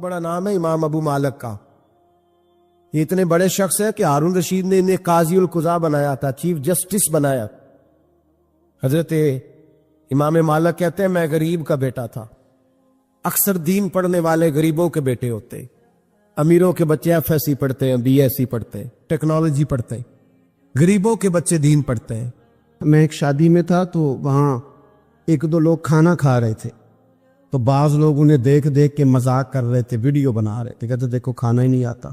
بڑا نام ہے امام ابو مالک کا. یہ اتنے بڑے شخص ہے کہ ہارون رشید نے انہیں قاضی القضاء بنایا تھا, چیف جسٹس بنایا. حضرت امام مالک کہتے ہیں میں غریب کا بیٹا تھا. اکثر دین پڑھنے والے غریبوں کے بیٹے ہوتے, امیروں کے بچے ایف ایس سی پڑھتے ہیں, بی ایس سی پڑھتے ہیں, ٹیکنالوجی پڑھتے ہیں, غریبوں کے بچے دین پڑھتے ہیں. میں ایک شادی میں تھا تو وہاں ایک دو لوگ کھانا کھا رہے تھے, تو بعض لوگ انہیں دیکھ دیکھ کے مذاق کر رہے تھے, ویڈیو بنا رہے تھے, کہتے دیکھو کھانا ہی نہیں آتا,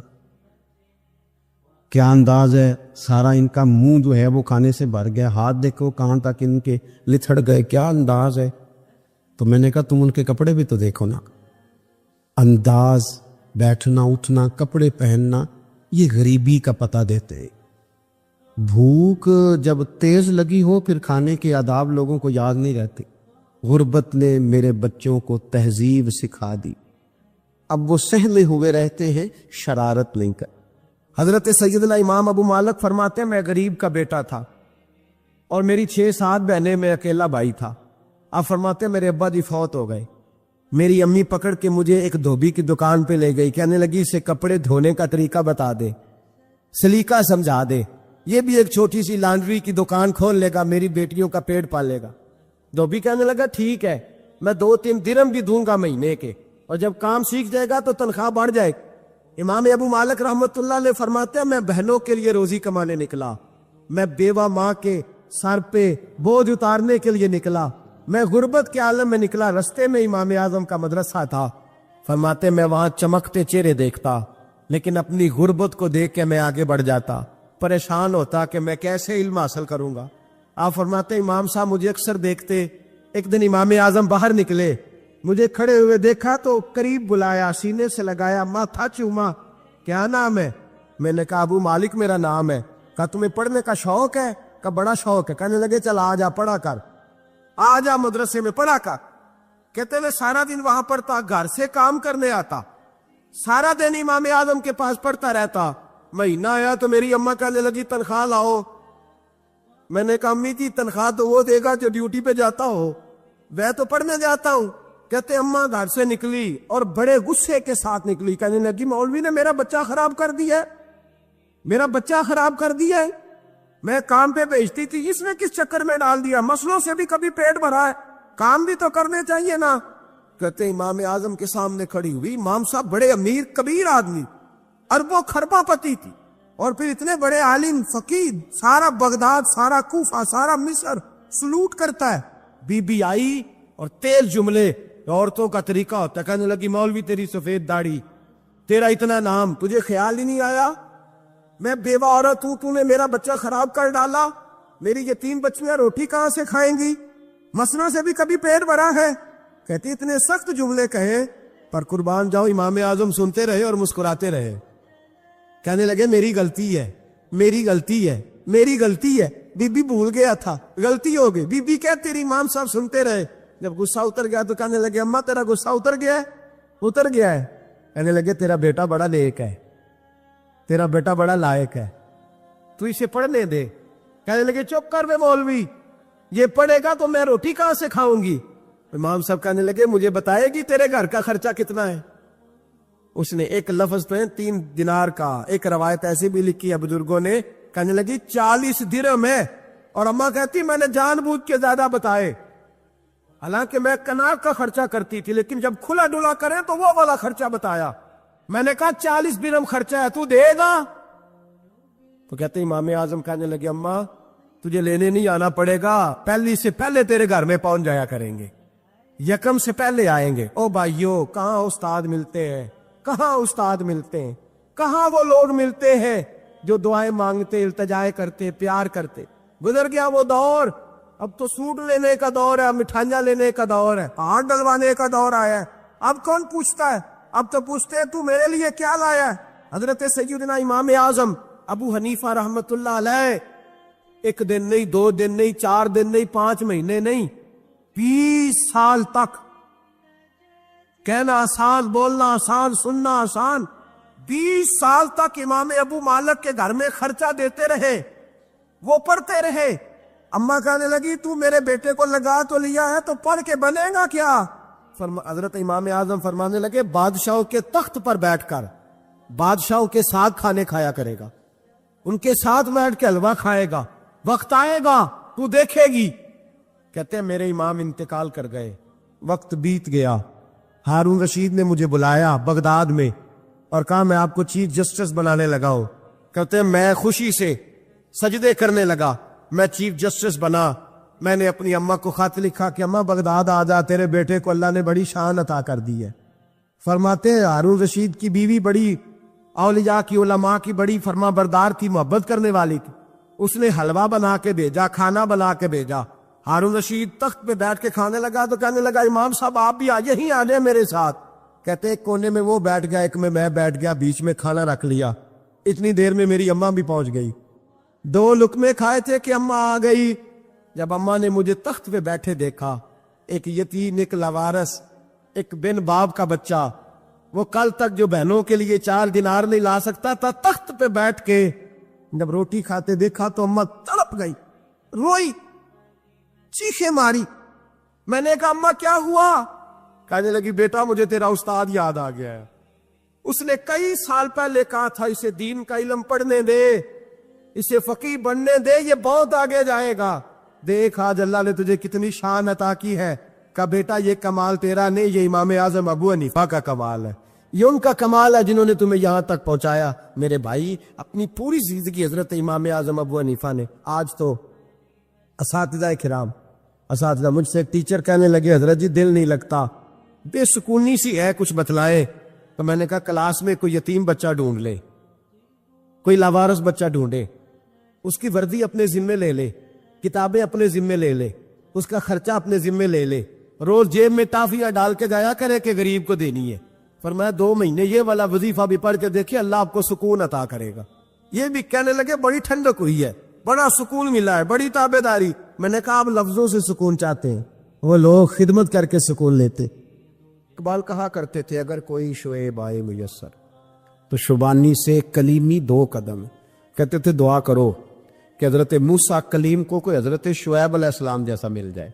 کیا انداز ہے, سارا ان کا منہ جو ہے وہ کھانے سے بھر گیا, ہاتھ دیکھو کہاں تک ان کے لتھڑ گئے, کیا انداز ہے. تو میں نے کہا تم ان کے کپڑے بھی تو دیکھو نا, انداز, بیٹھنا اٹھنا, کپڑے پہننا, یہ غریبی کا پتہ دیتے ہیں. بھوک جب تیز لگی ہو پھر کھانے کے آداب لوگوں کو یاد نہیں رہتے. غربت نے میرے بچوں کو تہذیب سکھا دی, اب وہ سہمے ہوئے رہتے ہیں شرارت نہیں کر. حضرت سیدنا امام ابو مالک فرماتے ہیں میں غریب کا بیٹا تھا اور میری 6-7 بہنیں, میں اکیلا بھائی تھا. آپ فرماتے ہیں میرے ابا جی فوت ہو گئے. میری امی پکڑ کے مجھے ایک دھوبی کی دکان پہ لے گئی, کہنے لگی اسے کپڑے دھونے کا طریقہ بتا دے, سلیقہ سمجھا دے, یہ بھی ایک چھوٹی سی لانڈری کی دکان کھول لے گا, میری بیٹیوں کا پیٹ پال لے گا. دھوبی کہنے لگا ٹھیک ہے, میں 2-3 درہم بھی دوں گا مہینے کے, اور جب کام سیکھ جائے گا تو تنخواہ بڑھ جائے. امام ابو مالک رحمت اللہ علیہ فرماتے ہیں میں بہنوں کے لیے روزی کمانے نکلا, میں بیوہ ماں کے سر پہ بوجھ اتارنے کے لیے نکلا, میں غربت کے عالم میں نکلا. رستے میں امام اعظم کا مدرسہ تھا. فرماتے میں وہاں چمکتے چہرے دیکھتا, لیکن اپنی غربت کو دیکھ کے میں آگے بڑھ جاتا, پریشان ہوتا کہ میں کیسے علم حاصل کروں گا. آپ فرماتے امام صاحب مجھے اکثر دیکھتے. ایک دن امام اعظم باہر نکلے, مجھے کھڑے ہوئے دیکھا تو قریب بلایا, سینے سے لگایا, ماتھا چوما, کیا نام ہے؟ میں نے کہا ابو مالک میرا نام ہے. کہا تمہیں پڑھنے کا شوق ہے؟ کہا بڑا شوق ہے. کہنے لگے چل آ جا پڑھا کر, آ جا مدرسے میں پڑھا کر. کہتے میں سارا دن وہاں پڑھتا, گھر سے کام کرنے آتا, سارا دن امام اعظم کے پاس پڑھتا رہتا. مہینہ آیا تو میری اماں کہنے لگی تنخواہ لاؤ. میں نے کہا امی جی تنخواہ تو وہ دے گا جو ڈیوٹی پہ جاتا ہو, میں تو پڑھنے جاتا ہوں. کہتے اماں گھر سے نکلی اور بڑے غصے کے ساتھ نکلی, کہنے لگی مولوی نے میرا بچہ خراب کر دیا ہے, میرا بچہ خراب کر دیا ہے, میں کام پہ بھیجتی تھی, اس نے کس چکر میں ڈال دیا, مسلوں سے بھی کبھی پیٹ بھرا ہے, کام بھی تو کرنے چاہیے نا. کہتے امام اعظم کے سامنے کھڑی ہوئی, امام صاحب بڑے امیر کبیر آدمی, اربوں خربہ پتی تھی, اور پھر اتنے بڑے عالم فقید, سارا بغداد, سارا کوفہ, سارا مصر سلوٹ کرتا ہے. بی بی آئی اور تیز جملے, عورتوں کا طریقہ ہوتا ہے. کہنے لگی مولوی تیری سفید داڑھی, تیرا اتنا نام, تجھے خیال ہی نہیں آیا میں بیوہ عورت ہوں, تو نے میرا بچہ خراب کر ڈالا, میری یہ 3 بچیاں روٹی کہاں سے کھائیں گی, مسنوں سے بھی کبھی پیٹ بھرا ہے. کہتی اتنے سخت جملے کہے پر قربان جاؤ امام اعظم سنتے رہے اور مسکراتے رہے. کہنے لگے میری غلطی ہے, میری غلطی ہے, میری غلطی ہے. بی بی بھول گیا تھا, غلطی ہو گئی. بی بی کہتے تیری امام صاحب سنتے رہے. جب غصہ اتر گیا تو کہنے لگے اماں تیرا غصہ اتر گیا ہے؟ اتر گیا ہے. کہنے لگے تیرا بیٹا بڑا نیک ہے, تیرا بیٹا بڑا لائق ہے, تو اسے پڑھنے دے. کہنے لگے چپ کر بے مولوی, یہ پڑھے گا تو میں روٹی کہاں سے کھاؤں گی. امام صاحب کہنے لگے مجھے بتائے گی تیرے گھر کا خرچہ کتنا ہے. اس نے ایک لفظ پہ 3 دینار کا, ایک روایت ایسی بھی لکھی ہے بزرگوں نے, کہنے لگی 40 درہم ہے. اور اماں کہتی میں نے جان بوجھ کے زیادہ بتائے, حالانکہ میں کنار کا خرچہ کرتی تھی, لیکن جب کھلا ڈلا کریں تو وہ والا خرچہ بتایا. میں نے کہا 40 درہم خرچہ ہے, تو دے گا؟ تو کہتے امام اعظم کہنے لگے اماں تجھے لینے نہیں آنا پڑے گا, پہلی سے پہلے تیرے گھر میں پہنچ جایا کریں گے, یکم سے پہلے آئیں گے. او بھائیو کہاں استاد ملتے ہیں, کہاں استاد ملتے ہیں, کہاں وہ لوگ ملتے ہیں جو دعائیں مانگتے, التجائے کرتے, پیار کرتے. گزر گیا وہ دور, اب تو سوٹ لینے کا دور ہے, مٹھائیاں لینے کا دور ہے, ہاتھ ڈلوانے کا دور آیا ہے. اب کون پوچھتا ہے, اب تو پوچھتے ہیں تو میرے لیے کیا لایا ہے. حضرت سیدنا امام اعظم ابو حنیفہ رحمت اللہ علیہ 1 دن نہیں, 2 دن نہیں, 4 دن نہیں, 5 مہینے نہیں, 20 سال تک, کہنا آسان, بولنا آسان, سننا آسان, 20 سال تک امام ابو مالک کے گھر میں خرچہ دیتے رہے, وہ پڑھتے رہے. اماں کہنے لگی تو میرے بیٹے کو لگا تو لیا ہے تو پڑھ کے بنے گا کیا. حضرت امام اعظم فرمانے لگے بادشاہوں کے تخت پر بیٹھ کر بادشاہوں کے ساتھ کھانے کھایا کرے گا، ان کے ساتھ بیٹھ کے حلوہ کھائے گا، وقت آئے گا تو دیکھے گی۔ کہتے ہیں میرے امام انتقال کر گئے، وقت بیت گیا، ہارون رشید نے مجھے بلایا بغداد میں اور کہا میں آپ کو چیف جسٹس بنانے لگا ہوں۔ کہتے ہیں میں خوشی سے سجدے کرنے لگا، میں چیف جسٹس بنا۔ میں نے اپنی اماں کو خط لکھا کہ اماں بغداد آ جا، تیرے بیٹے کو اللہ نے بڑی شان عطا کر دی ہے۔ فرماتے ہیں ہارون رشید کی بیوی بڑی اولیاء کی علماء کی بڑی فرما بردار تھی، محبت کرنے والی تھی، اس نے حلوہ بنا کے بھیجا، کھانا بنا کے بھیجا۔ ہارون رشید تخت پہ بیٹھ کے کھانے لگا تو کہنے لگا امام صاحب آپ بھی یہیں آ جائیں میرے ساتھ۔ کہتے ایک کونے میں وہ بیٹھ گیا، ایک میں بیٹھ گیا، بیچ میں کھانا رکھ لیا۔ اتنی دیر میں میری اماں بھی پہنچ گئی، 2 لقمے کھائے تھے کہ اماں آ گئی۔ جب اماں نے مجھے تخت پہ بیٹھے دیکھا، ایک یتیم، ایک لاوارث، ایک بن باپ کا بچہ، وہ کل تک جو بہنوں کے لیے 4 دینار نہیں لا سکتا تھا، تخت پہ بیٹھ کے جب روٹی کھاتے دیکھا تو اماں تڑپ گئی، روئی، چیخیں ماری۔ میں نے کہا اماں کیا ہوا؟ کہنے لگی بیٹا مجھے تیرا استاد یاد آ گیا ہے، اس نے کئی سال پہلے کہا تھا اسے دین کا علم پڑھنے دے، اسے فقیہ بننے دے، یہ بہت آگے جائے گا۔ دیکھ آج اللہ نے تجھے کتنی شان عطا کی ہے۔ کہا بیٹا یہ کمال تیرا نہیں، یہ امام اعظم ابو حنیفہ کا کمال ہے، یہ ان کا کمال ہے جنہوں نے تمہیں یہاں تک پہنچایا۔ میرے بھائی اپنی پوری زندگی حضرت امام اعظم ابو حنیفہ نے۔ آج تو اساتذہ کرام، اساتذہ مجھ سے ایک ٹیچر کہنے لگے حضرت جی دل نہیں لگتا، بے سکونی سی ہے، کچھ بتلائیں۔ تو میں نے کہا کلاس میں کوئی یتیم بچہ ڈھونڈ لے، کوئی لاوارث بچہ ڈھونڈے، اس کی وردی اپنے ذمے لے لے، کتابیں اپنے ذمے لے لے، اس کا خرچہ اپنے ذمے لے لے، روز جیب میں ٹافیاں ڈال کے جایا کرے کہ غریب کو دینی ہے۔ فرمایا 2 مہینے یہ والا وظیفہ بھی پڑھ کے دیکھیں، اللہ آپ کو سکون عطا کرے گا۔ یہ بھی کہنے لگے بڑی ٹھنڈک ہوئی ہے، بڑا سکون ملا ہے، بڑی تابعداری۔ میں نے کہا آپ لفظوں سے سکون چاہتے ہیں، وہ لوگ خدمت کر کے سکون لیتے۔ اقبال کہا کرتے تھے اگر کوئی شعیب آئے میسر تو شبانی سے کلیمی 2 قدم۔ کہتے تھے دعا کرو کہ حضرت موسیٰ کلیم کو کوئی حضرت شعیب علیہ السلام جیسا مل جائے،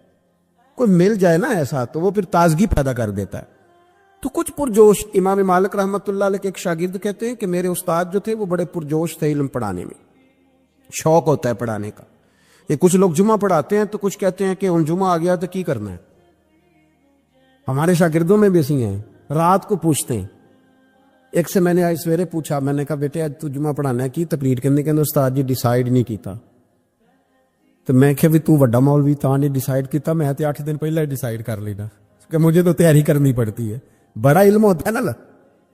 کوئی مل جائے نا ایسا، تو وہ پھر تازگی پیدا کر دیتا ہے۔ تو کچھ پرجوش امام مالک رحمۃ اللہ علیہ کے ایک شاگرد کہتے ہیں کہ میرے استاد جو تھے وہ بڑے پرجوش تھے، علم پڑھانے میں شوق ہوتا ہے پڑھانے کا۔ یہ کچھ لوگ جمعہ پڑھاتے ہیں تو کچھ کہتے ہیں کہ ان جمعہ آ گیا تو کی کرنا ہے۔ ہمارے شاگردوں میں بھی ایسی ہیں، رات کو پوچھتے ہیں۔ ایک سے میں نے آج سویرے پوچھا، میں نے کہا بیٹے آج تو جمعہ پڑھانا ہے کی تقریر کرنے کے اندر استاد جی ڈیسائیڈ نہیں کیتا۔ تو میں کہ بھی تو وڈا مولوی تاں نے ڈیسائیڈ کیتا، میں تے 8 دن پہلے ڈیسائیڈ کر لینا کہ مجھے تو تیاری کرنی پڑتی ہے۔ بڑا علم ہوتا ہے نا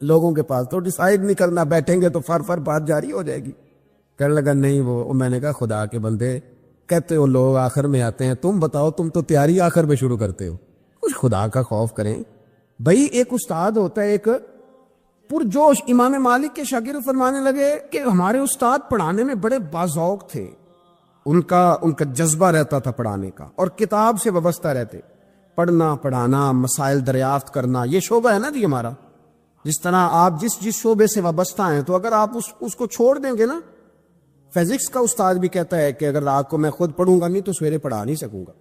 لوگوں کے پاس، تو ڈیسائیڈ نہیں کرنا، بیٹھیں گے تو فر بات جاری ہو جائے گی۔ کہنے لگا نہیں وہ میں نے کہا خدا کے بندے کہتے ہو لوگ آخر میں آتے ہیں، تم بتاؤ تم تو تیاری آخر میں شروع کرتے ہو، کچھ خدا کا خوف کریں بھائی۔ ایک استاد ہوتا ہے ایک پرجوش۔ امام مالک کے شاگرد فرمانے لگے کہ ہمارے استاد پڑھانے میں بڑے باذوق تھے، ان کا جذبہ رہتا تھا پڑھانے کا، اور کتاب سے وابستہ رہتے، پڑھنا پڑھانا، مسائل دریافت کرنا، یہ شعبہ ہے نا جی ہمارا۔ جس طرح آپ جس شعبے سے وابستہ ہیں تو اگر آپ اس کو چھوڑ دیں گے نا، فزکس کا استاد بھی کہتا ہے کہ اگر رات کو میں خود پڑھوں گا نہیں تو سویرے پڑھا نہیں سکوں گا۔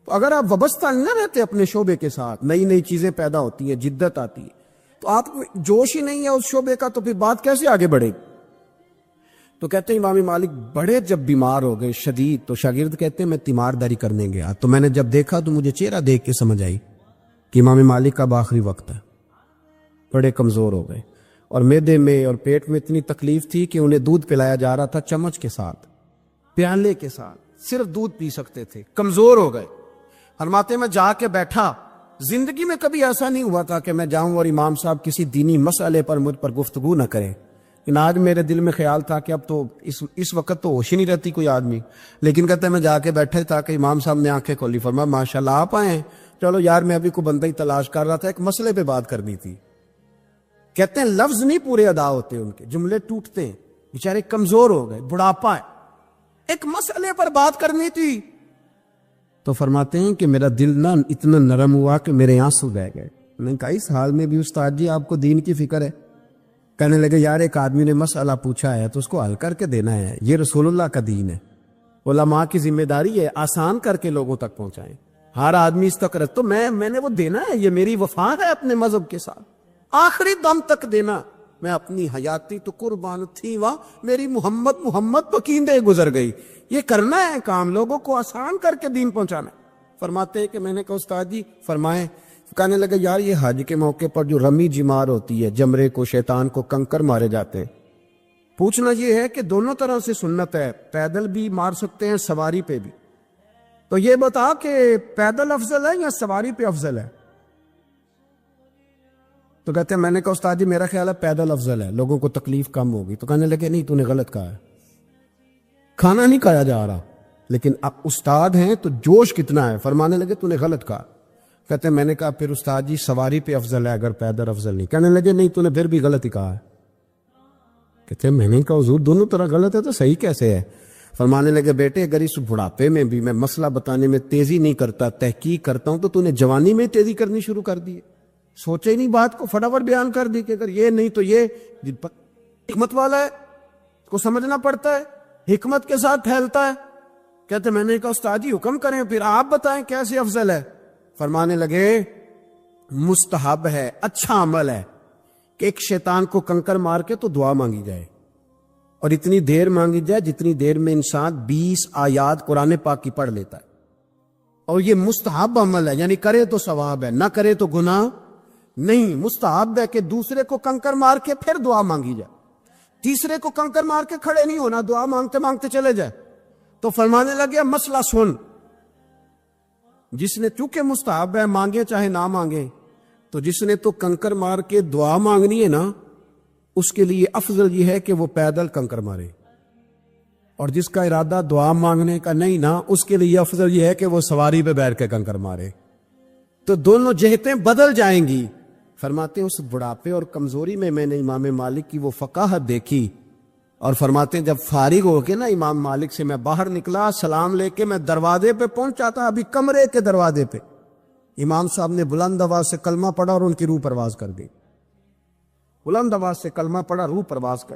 تو اگر آپ وابستہ نہ رہتے اپنے شعبے کے ساتھ، نئی نئی چیزیں پیدا ہوتی ہیں، جدت آتی ہے، تو آپ کو جوش ہی نہیں ہے اس شعبے کا، تو پھر بات کیسے آگے بڑھے گی؟ تو کہتے ہیں امام مالک بڑے جب بیمار ہو گئے شدید، تو شاگرد کہتے ہیں میں تیمارداری کرنے گیا، تو میں نے جب دیکھا تو مجھے چہرہ دیکھ کے سمجھ آئی کہ امام مالک کا آخری وقت ہے، بڑے کمزور ہو گئے، اور معدے میں اور پیٹ میں اتنی تکلیف تھی کہ انہیں دودھ پلایا جا رہا تھا چمچ کے ساتھ، پیالے کے ساتھ، صرف دودھ پی سکتے تھے، کمزور ہو گئے۔ فرماتے میں جا کے بیٹھا، زندگی میں کبھی ایسا نہیں ہوا تھا کہ میں جاؤں اور امام صاحب کسی دینی مسئلے پر مجھ پر گفتگو نہ کریں، لیکن آج میرے دل میں خیال تھا کہ اب تو اس وقت تو ہوش ہی نہیں رہتی کوئی آدمی، لیکن کہتے ہیں میں جا کے بیٹھے تھا کہ امام صاحب نے آنکھیں کھولی، فرمایا ماشاءاللہ آپ آئے ہیں، چلو یار میں ابھی کوئی بندہ ہی تلاش کر رہا تھا، ایک مسئلے پہ بات کرنی تھی۔ کہتے ہیں لفظ نہیں پورے ادا ہوتے، ان کے جملے ٹوٹتے ہیں، بیچارے کمزور ہو گئے، بڑھاپا ہے، ایک مسئلے پر بات کرنی تھی۔ تو فرماتے ہیں کہ میرا دل نہ اتنا نرم ہوا کہ میرے آنسو بہ گئے۔ میں نے کہا اس حال میں بھی استاد جی آپ کو دین کی فکر ہے؟ کہنے لگے یار ایک آدمی نے مسئلہ پوچھا ہے تو اس کو حل کر کے دینا ہے، یہ رسول اللہ کا دین ہے، علماء کی ذمہ داری ہے آسان کر کے لوگوں تک پہنچائیں۔ ہر آدمی اس تک رکھ تو میں نے وہ دینا ہے، یہ میری وفا ہے اپنے مذہب کے ساتھ، آخری دم تک دینا. میں اپنی حیاتی تو قربان تھی وا، میری محمد پکیندے گزر گئی. یہ کرنا ہے کام، لوگوں کو آسان کر کے دین پہنچانا ہے. فرماتے ہیں کہ میں نے کہا استاد جی فرمائیں. کہنے لگے یار یہ حج کے موقع پر جو رمی جمار ہوتی ہے، جمرے کو شیطان کو کنکر مارے جاتے ہیں، پوچھنا یہ ہے کہ دونوں طرح سے سنت ہے، پیدل بھی مار سکتے ہیں، سواری پہ بھی. تو یہ بتا کہ پیدل افضل ہے یا سواری پہ افضل ہے؟ تو کہتے ہیں میں نے کہا استاد جی میرا خیال ہے پیدل افضل ہے، لوگوں کو تکلیف کم ہوگی. تو کہنے لگے نہیں تو نے غلط کہا ہے، کھانا نہیں کھایا جا رہا، لیکن اب استاد ہیں تو جوش کتنا ہے. فرمانے لگے تو نے غلط کہا. کہتے ہیں میں نے کہا پھر استاد جی سواری پہ افضل ہے اگر پیدل افضل نہیں. کہنے لگے نہیں تو نے پھر بھی غلط ہی کہا ہے. کہتے ہیں میں نے کہا حضور دونوں طرح غلط ہے تو صحیح کیسے ہے؟ فرمانے لگے بیٹے اگر اس بڑھاپے میں بھی میں مسئلہ بتانے میں تیزی نہیں کرتا، تحقیق کرتا ہوں، تو نے جوانی میں تیزی کرنی شروع کر دی ہے. سوچے ہی نہیں بات کو، فٹافٹ بیان کر دی کہ اگر یہ نہیں تو یہ. حکمت والا ہے کو سمجھنا پڑتا ہے، حکمت کے ساتھ پھیلتا ہے. کہتے میں نے کہا استاد جی حکم کریں پھر آپ بتائیں کیسے افضل ہے. فرمانے لگے مستحب ہے، اچھا عمل ہے کہ ایک شیطان کو کنکر مار کے تو دعا مانگی جائے، اور اتنی دیر مانگی جائے جتنی دیر میں انسان 20 آیات قرآن پاک کی پڑھ لیتا ہے. اور یہ مستحب عمل ہے، یعنی کرے تو ثواب ہے، نہ کرے تو گناہ نہیں. مستحب ہے کہ دوسرے کو کنکر مار کے پھر دعا مانگی جائے، تیسرے کو کنکر مار کے کھڑے نہیں ہونا، دعا مانگتے مانگتے چلے جائے. تو فرمانے لگے مسئلہ سن، جس نے چونکہ مستحب ہے مانگے چاہے نہ مانگے، تو جس نے تو کنکر مار کے دعا مانگنی ہے نا، اس کے لیے افضل یہ ہے کہ وہ پیدل کنکر مارے. اور جس کا ارادہ دعا مانگنے کا نہیں نا، اس کے لیے افضل یہ ہے کہ وہ سواری پہ بیٹھ کے کنکر مارے. تو دونوں جہتیں بدل جائیں گی. فرماتے ہیں اس بڑھاپے اور کمزوری میں نے امام مالک کی وہ فقاہت دیکھی. اور فرماتے ہیں جب فارغ ہو کے نا امام مالک سے میں باہر نکلا، سلام لے کے میں دروازے پہ پہنچا تھا، ابھی کمرے کے دروازے پہ امام صاحب نے بلند آواز سے کلمہ پڑھا اور ان کی روح پرواز کر دی. بلند آواز سے کلمہ پڑھا، روح پرواز کر.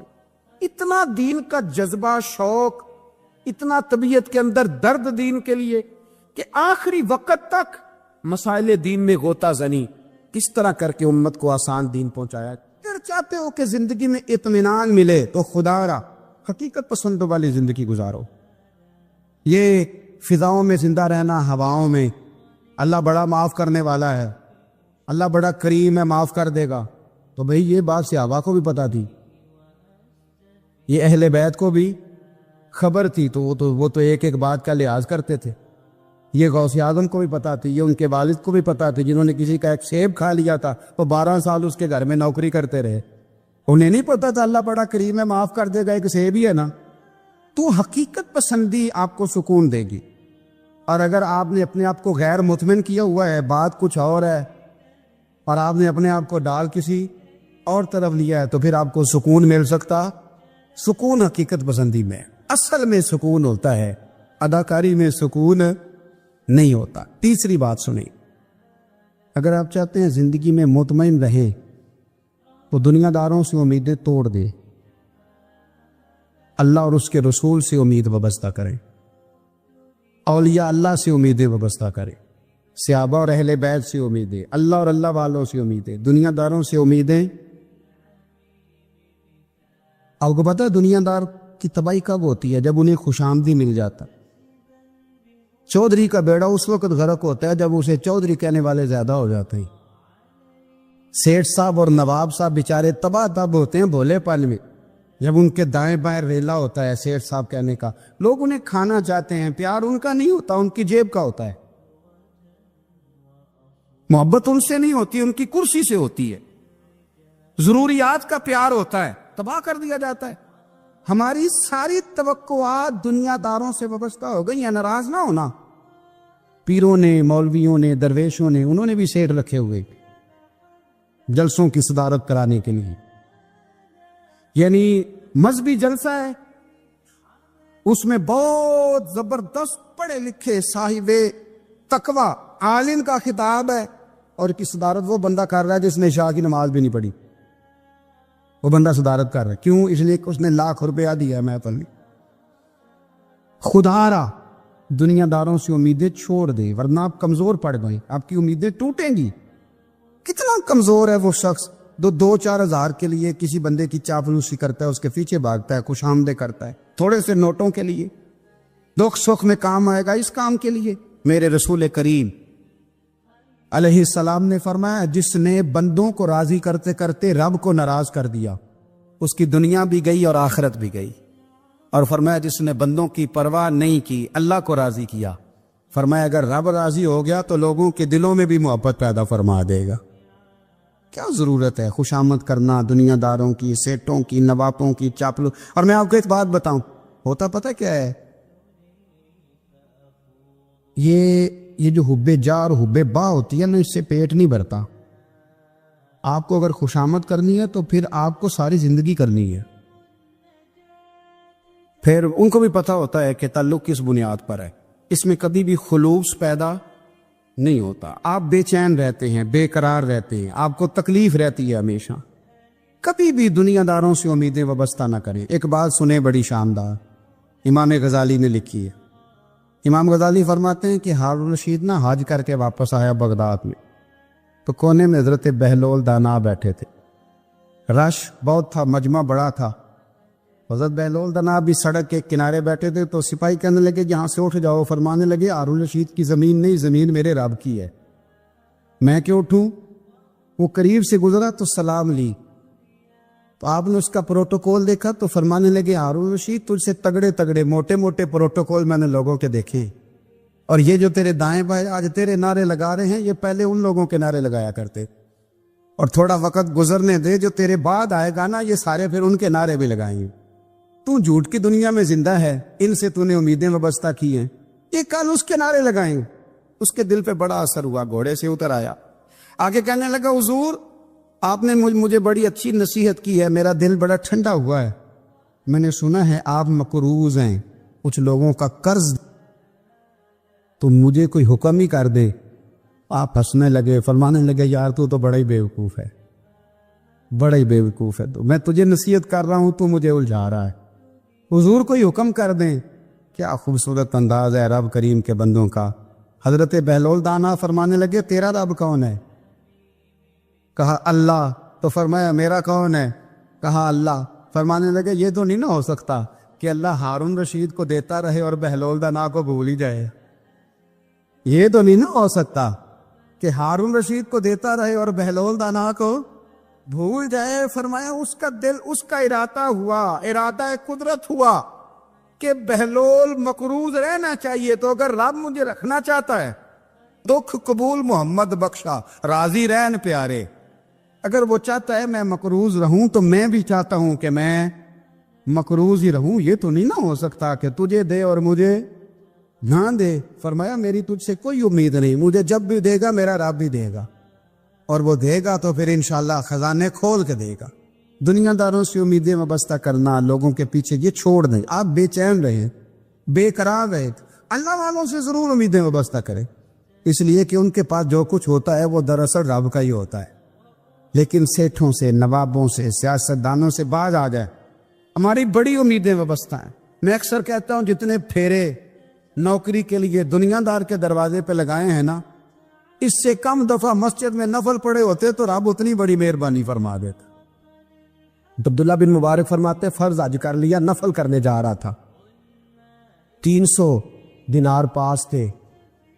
اتنا دین کا جذبہ، شوق، اتنا طبیعت کے اندر درد دین کے لیے کہ آخری وقت تک مسائل دین میں غوطہ زنی کس طرح کر کے امت کو آسان دین پہنچایا. اگر چاہتے ہو کہ زندگی میں اطمینان ملے تو خدا را حقیقت پسندوں والی زندگی گزارو. یہ فضاؤں میں زندہ رہنا، ہواؤں میں، اللہ بڑا معاف کرنے والا ہے، اللہ بڑا کریم ہے، معاف کر دے گا. تو بھئی یہ بات صحابہ کو بھی پتا تھی، یہ اہل بیت کو بھی خبر تھی، تو وہ تو ایک ایک بات کا لحاظ کرتے تھے. یہ غوث اعظم کو بھی پتا تھی، یہ ان کے والد کو بھی پتا تھی، جنہوں نے کسی کا ایک سیب کھا لیا تھا وہ 12 سال اس کے گھر میں نوکری کرتے رہے. انہیں نہیں پتا تھا اللہ بڑا کریم ہے، معاف کر دے گا، ایک سیب ہی ہے نا. تو حقیقت پسندی آپ کو سکون دے گی. اور اگر آپ نے اپنے آپ کو غیر مطمئن کیا ہوا ہے، بات کچھ اور ہے، اور آپ نے اپنے آپ کو ڈال کسی اور طرف لیا ہے، تو پھر آپ کو سکون مل سکتا. سکون حقیقت پسندی میں، اصل میں سکون ہوتا ہے، اداکاری میں سکون نہیں ہوتا. تیسری بات سنیں، اگر آپ چاہتے ہیں زندگی میں مطمئن رہیں تو دنیا داروں سے امیدیں توڑ دیں، اللہ اور اس کے رسول سے امید وابستہ کریں، اولیاء اللہ سے امیدیں وابستہ کریں، صحابہ اور اہل بیت سے امیدیں، اللہ اور اللہ والوں سے امیدیں، دنیا داروں سے امیدیں. آپ کو پتہ ہے دنیا دار کی تباہی کب ہوتی ہے؟ جب انہیں خوش آمدی مل جاتا. چودھری کا بیڑا اس وقت غرق ہوتا ہے جب اسے چودھری کہنے والے زیادہ ہو جاتے ہیں. سیٹھ صاحب اور نواب صاحب بیچارے تباہ تب ہوتے ہیں بھولے پل میں، جب ان کے دائیں بائیں ریلا ہوتا ہے سیٹھ صاحب کہنے کا. لوگ انہیں کھانا چاہتے ہیں، پیار ان کا نہیں ہوتا، ان کی جیب کا ہوتا ہے. محبت ان سے نہیں ہوتی، ان کی کرسی سے ہوتی ہے. ضروریات کا پیار ہوتا ہے، تباہ کر دیا جاتا ہے. ہماری ساری توقعات دنیا داروں سے وابستہ ہو گئی ہیں. ناراض نہ ہونا، پیروں نے، مولویوں نے، درویشوں نے، انہوں نے بھی سیٹ رکھے ہوئے جلسوں کی صدارت کرانے کے لیے. یعنی مذہبی جلسہ ہے، اس میں بہت زبردست پڑھے لکھے صاحب تقوی عالم کا خطاب ہے، اور کی صدارت وہ بندہ کر رہا ہے جس نے عشاء کی نماز بھی نہیں پڑھی. وہ بندہ صدارت کر رہا ہے، کیوں؟ اس لیے کہ اس نے لاکھ روپیہ دیا ہے محفل میں. خدا را دنیا داروں سے امیدیں چھوڑ دیں ورنہ آپ کمزور پڑ گئے، آپ کی امیدیں ٹوٹیں گی۔ کتنا کمزور ہے وہ شخص جو 2-4 ہزار کے لیے کسی بندے کی چاپلوسی کرتا ہے، اس کے پیچھے بھاگتا ہے، خوش آمدیں کرتا ہے، تھوڑے سے نوٹوں کے لیے، دکھ سکھ میں کام آئے گا اس کام کے لیے۔ میرے رسول کریم علیہ السلام نے فرمایا جس نے بندوں کو راضی کرتے کرتے رب کو ناراض کر دیا اس کی دنیا بھی گئی اور آخرت بھی گئی، اور فرمایا جس نے بندوں کی پرواہ نہیں کی اللہ کو راضی کیا، فرمایا اگر رب راضی ہو گیا تو لوگوں کے دلوں میں بھی محبت پیدا فرما دے گا۔ کیا ضرورت ہے خوشامد کرنا دنیا داروں کی، سیٹوں کی، نوابوں کی، چاپلو۔ اور میں آپ کو ایک بات بتاؤں، ہوتا پتہ کیا ہے، یہ جو حب جا اور حب با ہوتی ہے نا، اس سے پیٹ نہیں بھرتا۔ آپ کو اگر خوشامد کرنی ہے تو پھر آپ کو ساری زندگی کرنی ہے۔ پھر ان کو بھی پتہ ہوتا ہے کہ تعلق کس بنیاد پر ہے، اس میں کبھی بھی خلوص پیدا نہیں ہوتا۔ آپ بے چین رہتے ہیں، بے قرار رہتے ہیں، آپ کو تکلیف رہتی ہے ہمیشہ۔ کبھی بھی دنیا داروں سے امیدیں وابستہ نہ کریں۔ ایک بات سنیں بڑی شاندار، امام غزالی نے لکھی ہے۔ امام غزالی فرماتے ہیں کہ ہارون رشید نہ حج کر کے واپس آیا بغداد میں، تو کونے میں حضرت بہلول دانا بیٹھے تھے، رش بہت تھا، مجمع بڑا تھا۔ حضرت بہلول دانا بھی سڑک کے کنارے بیٹھے تھے، تو سپاہی کہنے لگے یہاں سے اٹھ جاؤ، فرمانے لگے ہارون رشید کی زمین نہیں، زمین میرے رب کی ہے، میں کیوں اٹھوں؟ وہ قریب سے گزرا تو سلام لی، تو آپ نے اس کا پروٹوکول دیکھا تو فرمانے لگے ہارون رشید تجھ سے تگڑے تگڑے موٹے موٹے پروٹوکول میں نے لوگوں کے دیکھے، اور یہ جو تیرے دائیں بائیں آج تیرے نعرے لگا رہے ہیں یہ پہلے ان لوگوں کے نعرے لگایا کرتے، اور تھوڑا وقت گزرنے دے، جو تیرے بعد آئے گا نا یہ سارے پھر ان کے نعرے بھی لگائیں گے۔ تو جھوٹ کی دنیا میں زندہ ہے، ان سے تو نے امیدیں وابستہ کی ہیں، یہ کل اس کے نعرے لگائیں گے۔ اس کے دل پہ بڑا اثر ہوا، گھوڑے سے اتر آیا، آگے کہنے لگا حضور آپ نے مجھے بڑی اچھی نصیحت کی ہے، میرا دل بڑا ٹھنڈا ہوا ہے، میں نے سنا ہے آپ مقروض ہیں کچھ لوگوں کا قرض، تو مجھے کوئی حکم ہی کر دے۔ آپ ہنسنے لگے، فرمانے لگے یار تو بڑا ہی بیوقوف ہے، بڑا ہی بیوقوف ہے، تو میں تجھے نصیحت کر رہا ہوں تو مجھے الجھا رہا ہے، حضور کوئی حکم کر دیں۔ کیا خوبصورت انداز ہے رب کریم کے بندوں کا۔ حضرت بہلول دانا فرمانے لگے تیرا رب کون ہے؟ کہا اللہ، تو فرمایا میرا کون ہے؟ کہا اللہ۔ فرمانے لگے یہ تو نہیں نہ ہو سکتا کہ اللہ ہارون رشید کو دیتا رہے اور بہلول دانا کو بھول ہی جائے، یہ تو نہیں نہ ہو سکتا کہ ہارون رشید کو دیتا رہے اور بہلول دانا کو بھول جائے۔ فرمایا اس کا دل، اس کا ارادہ ہوا، ارادہ قدرت ہوا کہ بہلول مقروض رہنا چاہیے، تو اگر رب مجھے رکھنا چاہتا ہے، دکھ قبول محمد بخشا، راضی رہن پیارے، اگر وہ چاہتا ہے میں مقروض رہوں تو میں بھی چاہتا ہوں کہ میں مقروض ہی رہوں، یہ تو نہیں نہ ہو سکتا کہ تجھے دے اور مجھے نہ دے۔ فرمایا میری تجھ سے کوئی امید نہیں، مجھے جب بھی دے گا میرا رب بھی دے گا، اور وہ دے گا تو پھر انشاءاللہ خزانے کھول کے دے گا۔ دنیا داروں سے امیدیں وابستہ کرنا، لوگوں کے پیچھے، یہ چھوڑ دیں۔ آپ بے چین رہیں، بے قرار رہیں، اللہ والوں سے ضرور امیدیں وابستہ کریں، اس لیے کہ ان کے پاس جو کچھ ہوتا ہے وہ دراصل رب کا ہی ہوتا ہے۔ لیکن سیٹھوں سے، نوابوں سے، سیاستدانوں سے باز آ جائے، ہماری بڑی امیدیں وابستہ ہیں۔ میں اکثر کہتا ہوں جتنے پھیرے نوکری کے لیے دنیا دار کے دروازے پہ لگائے ہیں نا، اس سے کم دفعہ مسجد میں نفل پڑے ہوتے تو رب اتنی بڑی مہربانی فرما دیتا۔ عبداللہ بن مبارک فرماتے فرض حج کر لیا، نفل کرنے جا رہا تھا، 300 دینار پاس تھے،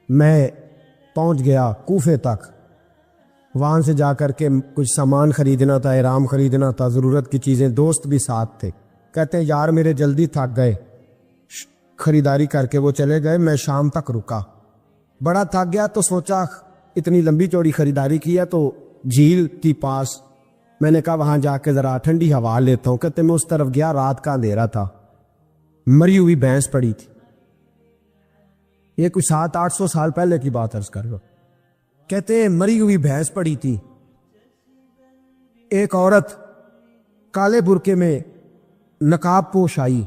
میں پہنچ گیا کوفے تک، وہاں سے جا کر کے کچھ سامان خریدنا تھا، احرام خریدنا تھا، ضرورت کی چیزیں، دوست بھی ساتھ تھے، کہتے ہیں یار میرے جلدی تھک گئے، خریداری کر کے وہ چلے گئے، میں شام تک رکا، بڑا تھک گیا تو سوچا اتنی لمبی چوڑی خریداری کی ہے تو جھیل کی پاس، میں نے کہا وہاں جا کے ذرا ٹھنڈی ہوا لیتا ہوں۔ کہتے میں اس طرف گیا، رات کا اندھیرا تھا، مری ہوئی بھینس پڑی تھی، یہ کچھ 700-800 سال پہلے کی بات عرض کر رہا ہوں۔ کہتے ہیں مری ہوئی بھینس پڑی تھی، ایک عورت کالے برقعے میں نقاب پوش آئی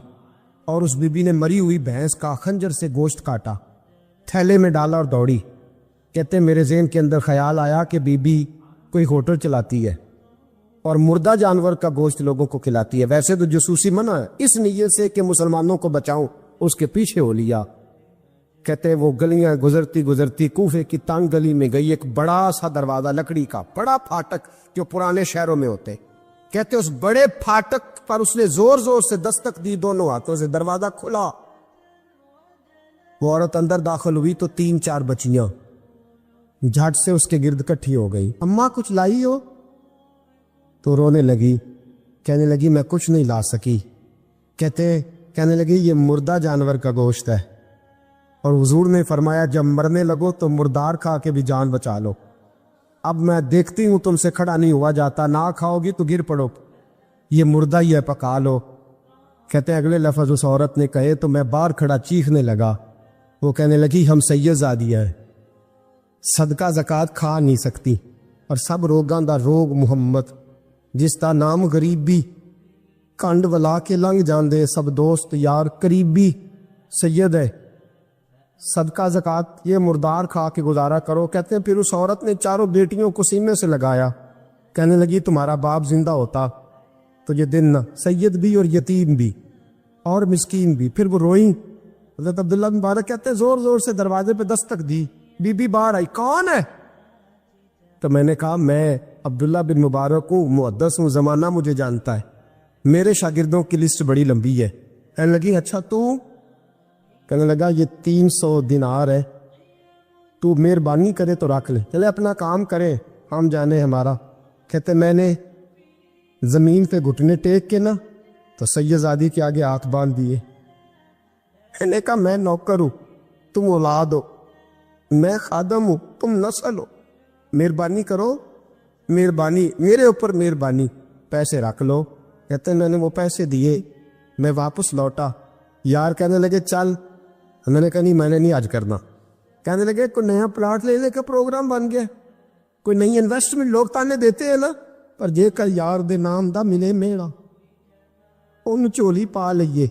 اور اس بی بی نے مری ہوئی بھینس کا خنجر سے گوشت کاٹا، تھیلے میں ڈالا اور دوڑی۔ کہتے ہیں میرے ذہن کے اندر خیال آیا کہ بی بی کوئی ہوٹل چلاتی ہے اور مردہ جانور کا گوشت لوگوں کو کھلاتی ہے، ویسے تو جاسوسی منع ہے، اس نیت سے کہ مسلمانوں کو بچاؤں اس کے پیچھے ہو لیا۔ کہتے ہیں وہ گلیاں گزرتی گزرتی کوفے کی تنگ گلی میں گئی، ایک بڑا سا دروازہ لکڑی کا، بڑا پھاٹک جو پرانے شہروں میں ہوتے، کہتے اس بڑے پھاٹک پر اس نے زور زور سے دستک دی، دونوں ہاتھوں سے دروازہ کھلا، وہ عورت اندر داخل ہوئی تو 3-4 بچیاں جھٹ سے اس کے گرد کٹھی ہو گئی، اماں کچھ لائی ہو؟ تو رونے لگی، کہنے لگی میں کچھ نہیں لا سکی، کہنے لگی یہ مردہ جانور کا گوشت ہے، اور حضور نے فرمایا جب مرنے لگو تو مردار کھا کے بھی جان بچا لو، اب میں دیکھتی ہوں تم سے کھڑا نہیں ہوا جاتا، نہ کھاؤ گی تو گر پڑو، یہ مردہ ہی ہے پکا لو۔ کہتے ہیں اگلے لفظ اس عورت نے کہے تو میں باہر کھڑا چیخنے لگا، وہ کہنے لگی ہم سید زادیہ ہیں، صدقہ زکوٰۃ کھا نہیں سکتی، اور سب روگاں دا روگ محمد، جس دا نام غریبی، کنڈ ولا کے لنگ جان دے سب دوست یار قریبی، سید ہے، صدقہ زکوٰۃ یہ مردار کھا کے گزارا کرو۔ کہتے ہیں پھر اس عورت نے چاروں بیٹیوں کو سینے سے لگایا، کہنے لگی تمہارا باپ زندہ ہوتا تو یہ دن نہ سید بھی اور یتیم بھی اور مسکین بھی۔ پھر وہ روئیں، حضرت عبداللہ بن مبارک کہتے ہیں زور زور سے دروازے پہ دستک دی، بی بی باہر آئی، کون ہے؟ تو میں نے کہا میں عبداللہ بن مبارک ہوں، محدث ہوں، زمانہ مجھے جانتا ہے، میرے شاگردوں کی لسٹ بڑی لمبی ہے۔ کہنے لگی اچھا تو؟ کہنے لگا یہ 300 دینار ہے، تو مہربانی کرے تو رکھ لے، چلے اپنا کام کرے ہم جانے ہمارا۔ کہتے میں نے زمین پہ گھٹنے ٹیک کے نا تو سید زادی کے آگے ہاتھ باندھ دیے، میں نے کہا میں نوکر ہوں، تم اولاد ہو، میں خادم ہوں، تم نسل ہو، مہربانی کرو، مہربانی میرے اوپر مہربانی، پیسے رکھ لو۔ کہتے ہیں میں نے وہ پیسے دیے، میں واپس لوٹا، یار کہنے لگے چل، میں نے کہا نہیں میں نے نہیں آج کرنا۔ کہنے لگے کوئی نیا پلاٹ لینے کا پروگرام بن گیا، کوئی نئی انویسٹمنٹ، لوگ تانے دیتے ہیں نا، پر جے کر یار دے نام دا ملے میڑا ان چولی پا لئیے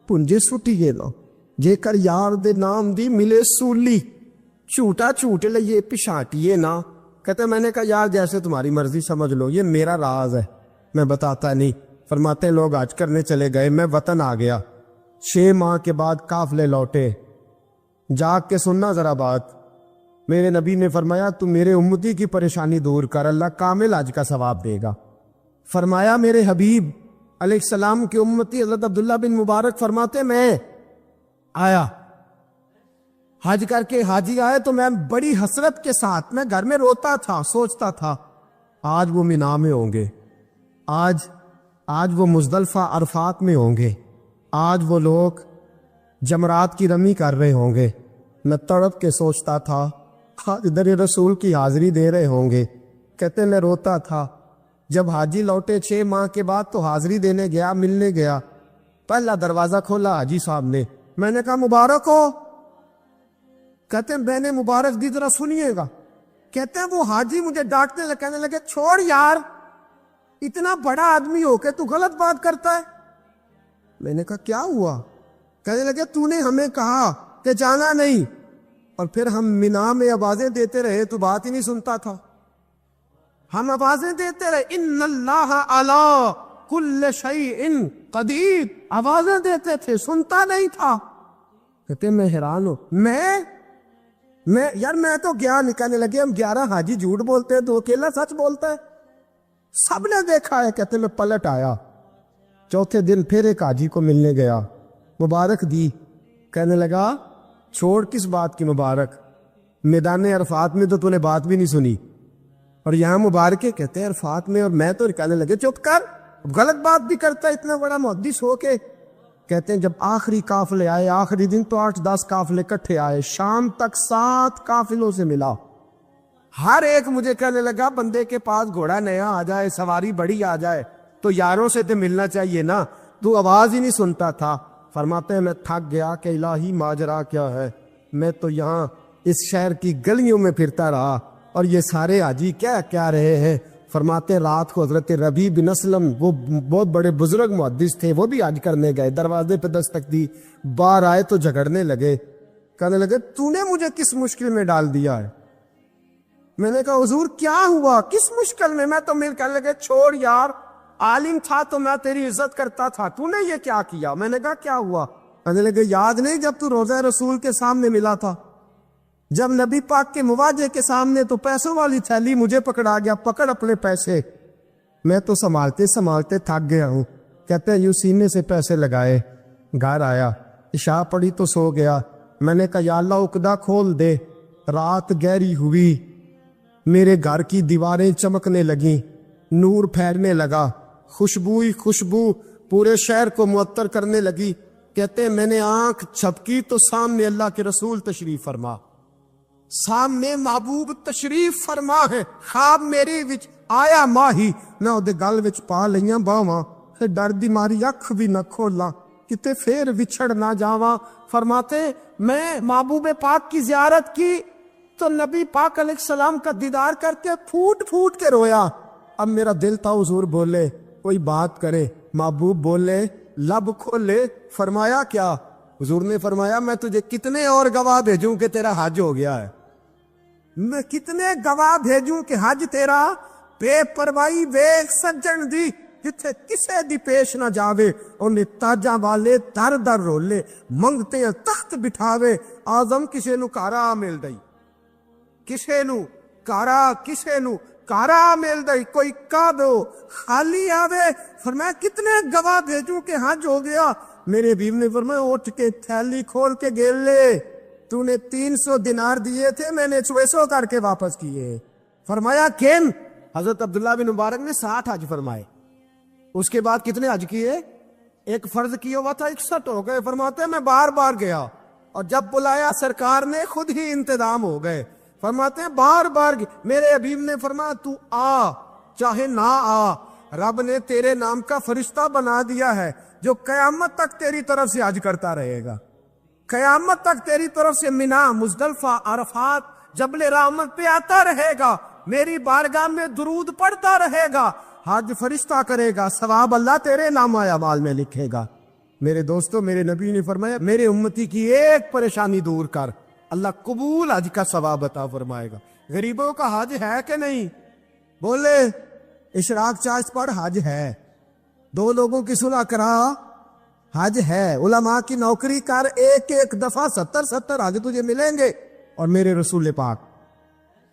پنجے سٹیے نا، جے کر یار دے نام دی ملے سولی چھوٹا چھوٹ لئیے پچھاٹیے نا۔ کہتے میں نے کہا یار جیسے تمہاری مرضی سمجھ لو، یہ میرا راز ہے میں بتاتا نہیں۔ فرماتے ہیں لوگ حج کرنے چلے گئے، میں وطن آ گیا، 6 ماہ کے بعد قافلے لوٹے، جاگ کے سننا ذرا بات، میرے نبی نے فرمایا تو میرے امتی کی پریشانی دور کر، اللہ کامل حج کا ثواب دے گا۔ فرمایا میرے حبیب علیہ السلام کی امتی حضرت عبداللہ بن مبارک فرماتے میں آیا حج کر کے، حاجی آئے تو میں بڑی حسرت کے ساتھ، میں گھر میں روتا تھا، سوچتا تھا آج وہ مینا میں ہوں گے، آج وہ مزدلفہ عرفات میں ہوں گے، آج وہ لوگ جمرات کی رمی کر رہے ہوں گے، میں تڑپ کے سوچتا تھا آج در رسول کی حاضری دے رہے ہوں گے۔ کہتے میں روتا تھا، جب حاجی لوٹے 6 ماہ کے بعد تو حاضری دینے گیا، ملنے گیا، پہلا دروازہ کھولا حاجی صاحب نے، میں نے کہا مبارک ہو۔ کہتے ہیں میں نے مبارک دی، ذرا سنیے گا۔ کہتے ہیں وہ حاجی مجھے ڈانٹنے لگے، کہنے لگے چھوڑ یار، اتنا بڑا آدمی ہو کے تو غلط بات کرتا ہے۔ میں نے کہا کیا ہوا؟ کہنے لگے تو نے ہمیں کہا کہ جانا نہیں، اور پھر ہم مینا میں آوازیں دیتے رہے تو بات ہی نہیں سنتا تھا، ہم آوازیں دیتے رہے ان اللہ علی کل شیء قدیر، آوازیں دیتے تھے، سنتا نہیں تھا۔ کہتے میں حیران ہوں، یار میں تو گیا نہیں۔ کہنے لگے ہم 11 حاجی جھوٹ بولتے ہیں تو اکیلا سچ بولتا ہے، سب نے دیکھا ہے۔ کہتے میں پلٹ آیا، چوتھے دن پھر ایک حاجی کو ملنے گیا، مبارک دی۔ کہنے لگا چھوڑ کس بات کی مبارک، میدان عرفات میں تو نے بات بھی نہیں سنی، اور یہاں مبارکے کہتے ہیں عرفات میں، اور میں تو کہنے لگے چپ کر، غلط بات بھی کرتا ہے اتنا بڑا محدث ہو کے۔ کہتے ہیں جب آخری قافلے آئے، آخری دن تو 8-10 قافلے کٹھے آئے، شام تک 7 قافلوں سے ملا، ہر ایک مجھے کہنے لگا بندے کے پاس گھوڑا نیا آ جائے، سواری بڑی آ جائے تو یاروں سے تو ملنا چاہیے نا، تو آواز ہی نہیں سنتا تھا۔ فرماتے ہیں میں تھک گیا کہ الہی ماجرا کیا ہے، میں تو یہاں اس شہر کی گلیوں میں پھرتا رہا اور یہ سارے حاجی کیا رہے ہیں۔ فرماتے ہیں رات کو حضرت ربیع بن اسلم، وہ بہت بڑے بزرگ محدث تھے، وہ بھی حج کرنے گئے، دروازے پہ دستک دی، باہر آئے تو جھگڑنے لگے، کہنے لگے تو نے مجھے کس مشکل میں ڈال دیا ہے؟ میں نے کہا حضور کیا ہوا، کس مشکل میں؟ میں تو کہنے لگے چھوڑ یار، عالم تھا تو میں تیری عزت کرتا تھا، تو نے یہ کیا کیا؟ میں نے کہا کیا ہوا؟ کہنے لگے یاد نہیں جب تو روضہ رسول کے سامنے ملا تھا، جب نبی پاک کے مواجہ کے سامنے تو پیسوں والی تھیلی مجھے پکڑا گیا، پکڑ اپنے پیسے، میں تو سنبھالتے سنبھالتے تھک گیا ہوں۔ کہتے ہیں یوں سینے سے پیسے لگائے، گھر آیا، عشاء پڑھی تو سو گیا۔ میں نے کہا یا اللہ عقدہ کھول دے۔ رات گہری ہوئی، میرے گھر کی دیواریں چمکنے لگیں، نور پھیلنے لگا، خوشبو پورے شہر کو معطر کرنے لگی۔ کہتے ہیں میں نے آنکھ جھپکی تو سامنے اللہ کے رسول تشریف فرما، سامنے محبوب تشریف فرما ہے۔ خواب میری وچ آیا ماہی، میں اودے گل وچ پا لئیاں باواں، پھر ڈر دی ماری اکھ بھی نہ کھولاں، کتے پھر وچھڑ نہ جاواں۔ فرماتے میں محبوب پاک کی زیارت کی تو نبی پاک علیہ السلام کا دیدار کر کے پھوٹ پھوٹ کے رویا۔ اب میرا دل تھا حضور بولے، کوئی بات کرے، محبوب بولے، لب کھولے۔ فرمایا کیا؟ حضور نے فرمایا میں تجھے کتنے اور گواہ بھیجوں کہ تیرا حج ہو گیا ہے، میں کتنے گواہ بھیجوں کہ حج تیرا بے پرواہی ویکھ سجن دی، جتھے کسے دی پیش نہ جاوے، انہیں تاجاں والے در در رولے، منگتے ہیں تخت بٹھاوے، آزم کسے نو کارا مل دئی، کسے نو کارا مل دئی، کوئی کا دو خالی آوے۔ فرمایا کتنے گواہ بھیجوں کہ حج ہو گیا؟ میرے حبیب نے فرمایا اٹھ کے تھیلی کھول کے گیل لے، تو نے 300 دینار دیے تھے، میں نے 600 کر کے واپس کیے۔ فرمایا کن؟ حضرت عبداللہ بن مبارک نے 60 حج فرمائے۔ اس کے بعد کتنے حج کیے؟ ایک فرض کیا ہوا تھا، 61 ہو گئے۔ فرماتے ہیں میں بار بار گیا، اور جب بلایا سرکار نے خود ہی انتظام ہو گئے۔ فرماتے ہیں بار بار میرے حبیب نے فرمایا تو آ چاہے نہ آ، رب نے تیرے نام کا فرشتہ بنا دیا ہے جو قیامت تک تیری طرف سے حج کرتا رہے گا، قیامت تک تیری طرف سے مینا، مزدلفہ، عرفات، جبل رحمت پہ آتا رہے گا، میری بارگاہ میں درود پڑھتا رہے گا، حج فرشتہ کرے گا، ثواب اللہ تیرے نام اعمال میں لکھے گا۔ میرے دوستو، میرے نبی نے فرمایا میرے امتی کی ایک پریشانی دور کر، اللہ قبول حج کا ثواب عطا فرمائے گا۔ غریبوں کا حج ہے کہ نہیں؟ بولے اشراق چاشت پڑھ، حج ہے۔ 2 لوگوں کی صلح کرا، حج ہے۔ علماء کی نوکری کر، ایک ایک دفعہ 70 حج تجھے ملیں گے۔ اور میرے رسول پاک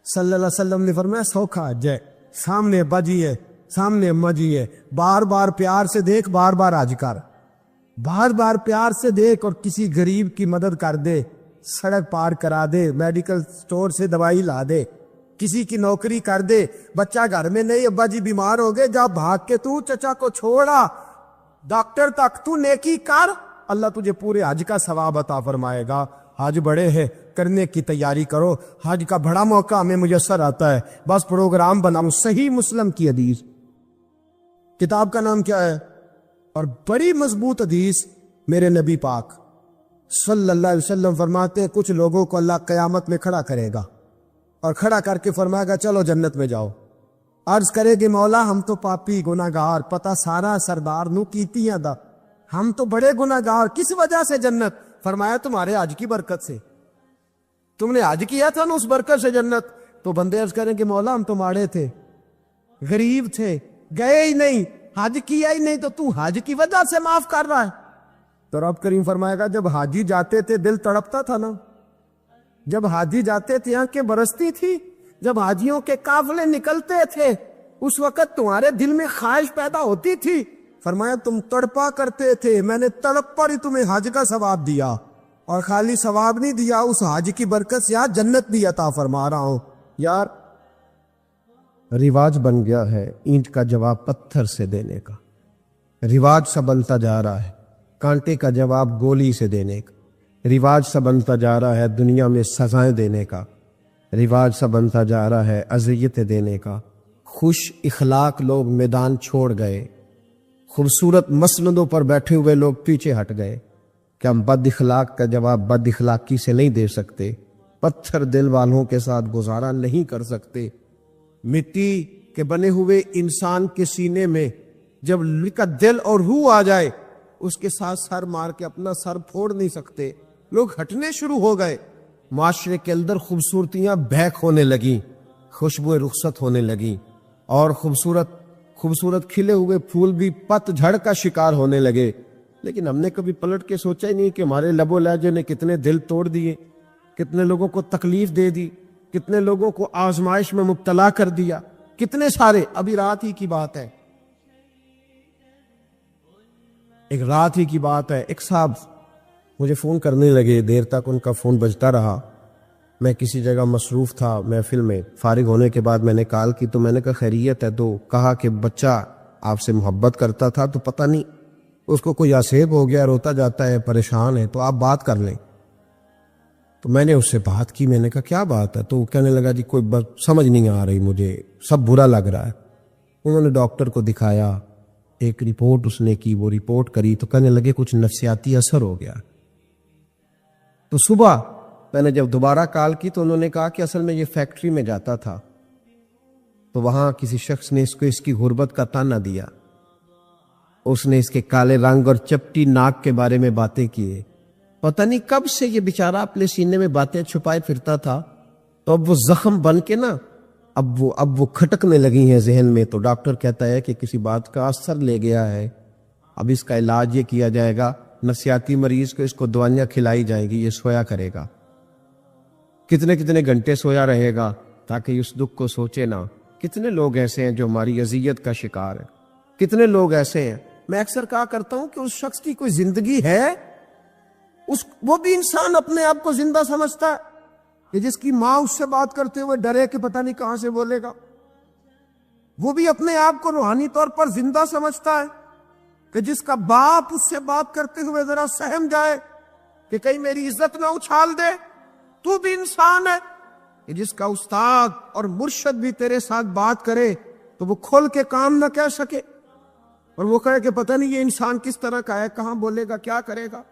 صلی اللہ علیہ وسلم نے فرمایا سوکھا حج ہے، سامنے بجی ہے، سامنے مجی ہے، بار بار پیار سے دیکھ، بار بار حج کر، بار بار پیار سے دیکھ، اور کسی غریب کی مدد کر دے، سڑک پار کرا دے، میڈیکل سٹور سے دوائی لا دے، کسی کی نوکری کر دے، بچہ گھر میں نہیں، ابا جی بیمار ہو گئے، جا بھاگ کے تو چچا کو چھوڑا ڈاکٹر تک، تو نیکی کر، اللہ تجھے پورے حج کا ثواب عطا فرمائے گا۔ حج بڑے ہیں، کرنے کی تیاری کرو، حج کا بڑا موقع ہمیں میسر آتا ہے، بس پروگرام بناؤ۔ صحیح مسلم کی حدیث، کتاب کا نام کیا ہے؟ اور بڑی مضبوط حدیث، میرے نبی پاک صلی اللہ علیہ وسلم فرماتے ہیں کچھ لوگوں کو اللہ قیامت میں کھڑا کرے گا، اور کھڑا کر کے فرمائے گا چلو جنت میں جاؤ۔ عرض کرے گی مولا ہم تو پاپی گناہگار، پتہ سارا سردار نو کیتیاں دا، ہم تو بڑے گناہگار، کس وجہ سے جنت؟ فرمایا تمہارے حج کی برکت سے، تم نے حج کیا تھا نا، اس برکت سے جنت۔ تو بندے عرض کریں کہ مولا ہم تو ماڑے تھے، غریب تھے، گئے ہی نہیں، حج کیا ہی نہیں، تو حج کی وجہ سے معاف کر رہا ہے؟ تو رب کریم فرمائے گا جب حاجی جاتے تھے دل تڑپتا تھا نا، جب حاجی جاتے تھے آنکھیں برستی تھی، جب حاجیوں کے قافلے نکلتے تھے اس وقت تمہارے دل میں خواہش پیدا ہوتی تھی، فرمایا تم تڑپا کرتے تھے، میں نے تڑپ پر ہی تمہیں حج کا ثواب دیا، اور خالی ثواب نہیں دیا، اس حج کی برکت سے یار جنت بھی عطا فرما رہا ہوں۔ یار رواج بن گیا ہے اینٹ کا جواب پتھر سے دینے کا، رواج سا بنتا جا رہا ہے کانٹے کا جواب گولی سے دینے کا، رواج سا بنتا جا رہا ہے دنیا میں سزائیں دینے کا، رواج سا بنتا جا رہا ہے اذیتیں دینے کا۔ خوش اخلاق لوگ میدان چھوڑ گئے، خوبصورت مسندوں پر بیٹھے ہوئے لوگ پیچھے ہٹ گئے کہ ہم بد اخلاق کا جواب بد اخلاقی سے نہیں دے سکتے، پتھر دل والوں کے ساتھ گزارا نہیں کر سکتے۔ مٹی کے بنے ہوئے انسان کے سینے میں جب لکا دل اور روح آ جائے اس کے ساتھ سر مار کے اپنا سر پھوڑ نہیں سکتے، لوگ ہٹنے شروع ہو گئے، معاشرے کے اندر خوبصورتیاں بہک ہونے لگیں، خوشبوئیں رخصت ہونے لگیں، اور خوبصورت کھلے ہوئے پھول بھی پت جھڑ کا شکار ہونے لگے۔ لیکن ہم نے کبھی پلٹ کے سوچا ہی نہیں کہ ہمارے لب و لہجے نے کتنے دل توڑ دیے، کتنے لوگوں کو تکلیف دے دی، کتنے لوگوں کو آزمائش میں مبتلا کر دیا، کتنے سارے. ابھی رات ہی کی بات ہے، ایک صاحب مجھے فون کرنے لگے، دیر تک ان کا فون بجتا رہا. میں کسی جگہ مصروف تھا محفل میں، فارغ ہونے کے بعد میں نے کال کی تو میں نے کہا خیریت ہے؟ تو کہا کہ بچہ آپ سے محبت کرتا تھا تو پتہ نہیں اس کو کوئی آسیب ہو گیا، روتا جاتا ہے، پریشان ہے، تو آپ بات کر لیں. تو میں نے اس سے بات کی، میں نے کہا کیا بات ہے؟ تو وہ کہنے لگا جی کوئی سمجھ نہیں آ رہی، مجھے سب برا لگ رہا ہے. انہوں نے ڈاکٹر کو دکھایا، ایک رپورٹ اس نے کی، وہ رپورٹ کری تو کہنے لگے کچھ نفسیاتی اثر ہو گیا. تو صبح میں نے جب دوبارہ کال کی تو انہوں نے کہا کہ اصل میں یہ فیکٹری میں جاتا تھا تو وہاں کسی شخص نے اس کی غربت کا تانا دیا، اس نے اس کے کالے رنگ اور چپٹی ناک کے بارے میں باتیں کیے. پتہ نہیں کب سے یہ بیچارہ اپنے سینے میں باتیں چھپائے پھرتا تھا، تو اب وہ زخم بن کے نا اب وہ کھٹکنے لگی ہیں ذہن میں. تو ڈاکٹر کہتا ہے کہ کسی بات کا اثر لے گیا ہے، اب اس کا علاج یہ کیا جائے گا، نفسیاتی مریض کو اس کو دوائیاں کھلائی جائیں گی، یہ سویا کرے گا، کتنے گھنٹے سویا رہے گا تاکہ اس دکھ کو سوچے نہ. کتنے لوگ ایسے ہیں جو ہماری اذیت کا شکار ہیں، کتنے لوگ ایسے ہیں. میں اکثر کہا کرتا ہوں کہ اس شخص کی کوئی زندگی ہے، وہ بھی انسان اپنے آپ کو زندہ سمجھتا ہے کہ جس کی ماں اس سے بات کرتے ہوئے ڈرے کہ پتہ نہیں کہاں سے بولے گا. وہ بھی اپنے آپ کو روحانی طور پر زندہ سمجھتا ہے کہ جس کا باپ اس سے بات کرتے ہوئے ذرا سہم جائے کہ کہیں میری عزت نہ اچھال دے. تو بھی انسان ہے کہ جس کا استاد اور مرشد بھی تیرے ساتھ بات کرے تو وہ کھول کے کام نہ کہہ سکے، اور وہ کہے کہ پتہ نہیں یہ انسان کس طرح کا ہے، کہاں بولے گا، کیا کرے گا.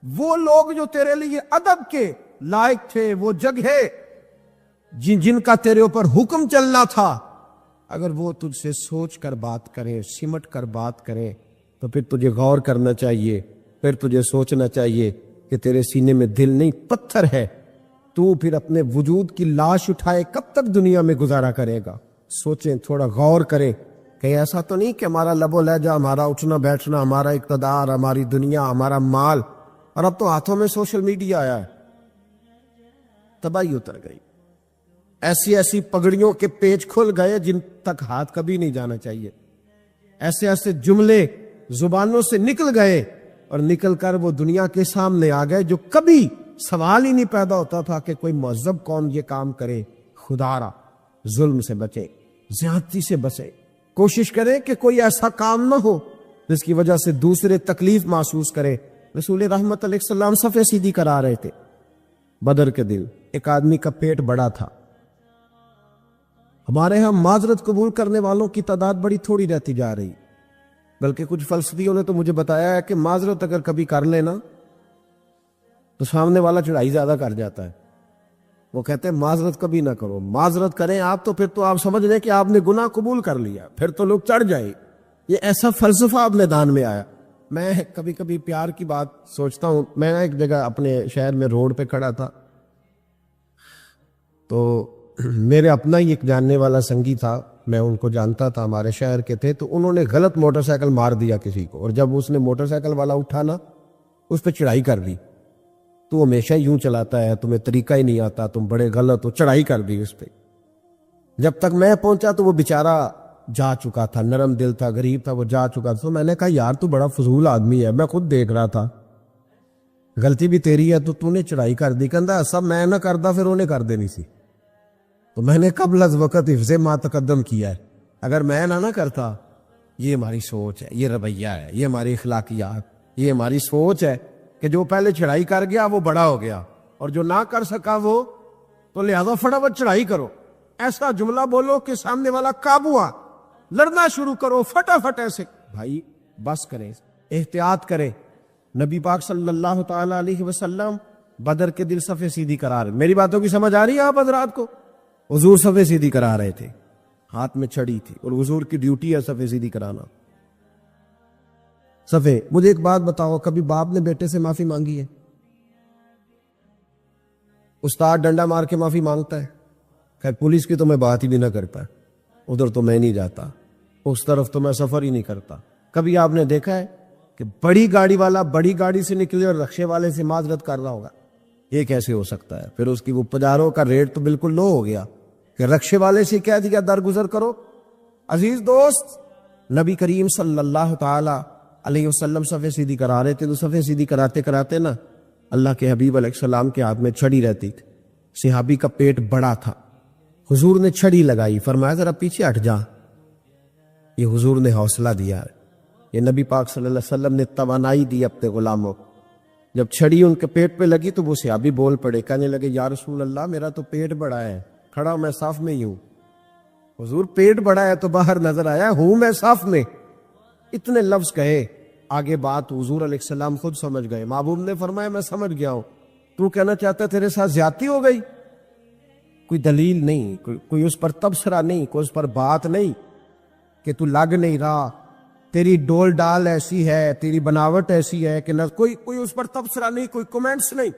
وہ لوگ جو تیرے لیے ادب کے لائق تھے، وہ جگہ جن کا تیرے اوپر حکم چلنا تھا، اگر وہ تجھ سے سوچ کر بات کرے، سمٹ کر بات کرے، تو پھر تجھے غور کرنا چاہیے، پھر تجھے سوچنا چاہیے کہ تیرے سینے میں دل نہیں پتھر ہے. تو پھر اپنے وجود کی لاش اٹھائے کب تک دنیا میں گزارا کرے گا؟ سوچیں، تھوڑا غور کریں کہ ایسا تو نہیں کہ ہمارا لب و لہجہ، ہمارا اٹھنا بیٹھنا، ہمارا اقتدار، ہماری دنیا، ہمارا مال، اور اب تو ہاتھوں میں سوشل میڈیا آیا ہے، تباہی اتر گئی. ایسی پگڑیوں کے پیچ کھل گئے جن تک ہاتھ کبھی نہیں جانا چاہیے. ایسے جملے زبانوں سے نکل گئے اور نکل کر وہ دنیا کے سامنے آ گئے جو کبھی سوال ہی نہیں پیدا ہوتا تھا کہ کوئی مہذب قوم یہ کام کرے. خدا را ظلم سے بچے، زیادتی سے بچے، کوشش کرے کہ کوئی ایسا کام نہ ہو جس کی وجہ سے دوسرے تکلیف محسوس کرے. رسول رحمت علیہ السلام صفے سیدھی کرا رہے تھے بدر کے دن. ایک آدمی کا پیٹ بڑا تھا. ہمارے ہاں معذرت قبول کرنے والوں کی تعداد بڑی تھوڑی رہتی جا رہی، بلکہ کچھ فلسفیوں نے تو مجھے بتایا ہے کہ معذرت اگر کبھی کر لینا تو سامنے والا چڑھائی زیادہ کر جاتا ہے. وہ کہتے ہیں معذرت کبھی نہ کرو، معذرت کریں آپ تو پھر تو آپ سمجھ لیں کہ آپ نے گناہ قبول کر لیا، پھر تو لوگ چڑھ جائیں. یہ ایسا فلسفہ اب میدان میں آیا. میں کبھی پیار کی بات سوچتا ہوں. میں ایک جگہ اپنے شہر میں روڈ پہ کھڑا تھا تو میرے اپنا ہی ایک جاننے والا سنگی تھا، میں ان کو جانتا تھا، ہمارے شہر کے تھے. تو انہوں نے غلط موٹر سائیکل مار دیا کسی کو، اور جب اس نے موٹر سائیکل والا اٹھا نا اس پہ چڑھائی کر دی. تو ہمیشہ یوں چلاتا ہے، تمہیں طریقہ ہی نہیں آتا، تم بڑے غلط ہو، چڑھائی کر دی اس پہ. جب تک میں پہنچا تو وہ بیچارہ جا چکا تھا، نرم دل تھا، غریب تھا، وہ جا چکا تھا. تو میں نے کہا یار تو بڑا فضول آدمی ہے، میں خود دیکھ رہا تھا، غلطی بھی تیری ہے تو نے چڑھائی کر دی. کہندا سب میں نہ کردا پھر انہیں کر دینی سی. تو میں نے قبل از وقت حفظ ما تقدم کیا ہے. اگر میں نہ کرتا، یہ ہماری سوچ ہے، یہ رویہ ہے، یہ ہماری اخلاقیات، یہ ہماری سوچ ہے کہ جو پہلے چڑھائی کر گیا وہ بڑا ہو گیا، اور جو نہ کر سکا وہ تو لہذا فٹافٹ چڑھائی کرو. ایسا جملہ بولو کہ سامنے والا قابو آ، لڑنا شروع کرو فٹافٹ. ایسے بھائی بس کریں، احتیاط کریں. نبی پاک صلی اللہ تعالی علیہ وسلم بدر کے دل صفے سیدھی کرا رہے. میری باتوں کی سمجھ آ رہی ہے آپ حضرات کو؟ حضور صفے سیدھی کرا رہے تھے، ہاتھ میں چھڑی تھی، اور حضور کی ڈیوٹی ہے صفے سیدھی کرانا. صفے. مجھے ایک بات بتاؤ، کبھی باپ نے بیٹے سے معافی مانگی ہے؟ استاد ڈنڈا مار کے معافی مانگتا ہے؟ خیر پولیس کی تو میں بات ہی بھی نہ کرتا، ادھر تو میں نہیں جاتا، اس طرف تو میں سفر ہی نہیں کرتا. کبھی آپ نے دیکھا ہے کہ بڑی گاڑی والا بڑی گاڑی سے نکلے اور رکشے والے سے معذرت کر رہا ہوگا؟ یہ کیسے ہو سکتا ہے؟ پھر اس کی وہ پجاروں کا ریٹ تو بالکل لو ہو گیا کہ رکشے والے سے کہہ دیا درگزر کرو۔ عزیز دوست، نبی کریم صلی اللہ تعالی علیہ وسلم صفے سیدھی کرا رہے تھے، تو صفے سیدھی کراتے کراتے نا اللہ کے حبیب علیہ السلام کے ہاتھ میں چھڑی رہتی تھی۔ صحابی کا پیٹ بڑا تھا، حضور نے چھڑی لگائی، فرمایا ذرا پیچھے ہٹ جا۔ یہ حضور نے حوصلہ دیا ہے، یہ نبی پاک صلی اللہ علیہ وسلم نے توانائی دی اپنے غلاموں کو۔ جب چھڑی ان کے پیٹ پہ لگی تو وہ صحابی بول پڑے، کہنے لگے یا رسول اللہ میرا تو پیٹ بڑا ہے، کھڑا ہوں میں صف میں ہی ہوں۔ حضور پیٹ بڑا ہے تو باہر نظر آیا، ہوں میں صف میں۔ اتنے لفظ کہے، آگے بات حضور علیہ السلام خود سمجھ گئے۔ محبوب نے فرمایا میں سمجھ گیا ہوں، تو کہنا چاہتا ہے تیرے ساتھ زیادتی ہو گئی؟ کوئی دلیل نہیں، کوئی اس پر تبصرہ نہیں، کوئی اس پر بات نہیں کہ تو لگ نہیں رہا، تیری ڈول ڈال ایسی ہے، تیری بناوٹ ایسی ہے کہ نہ کوئی اس پر تبصرہ نہیں، کوئی کمنٹس نہیں۔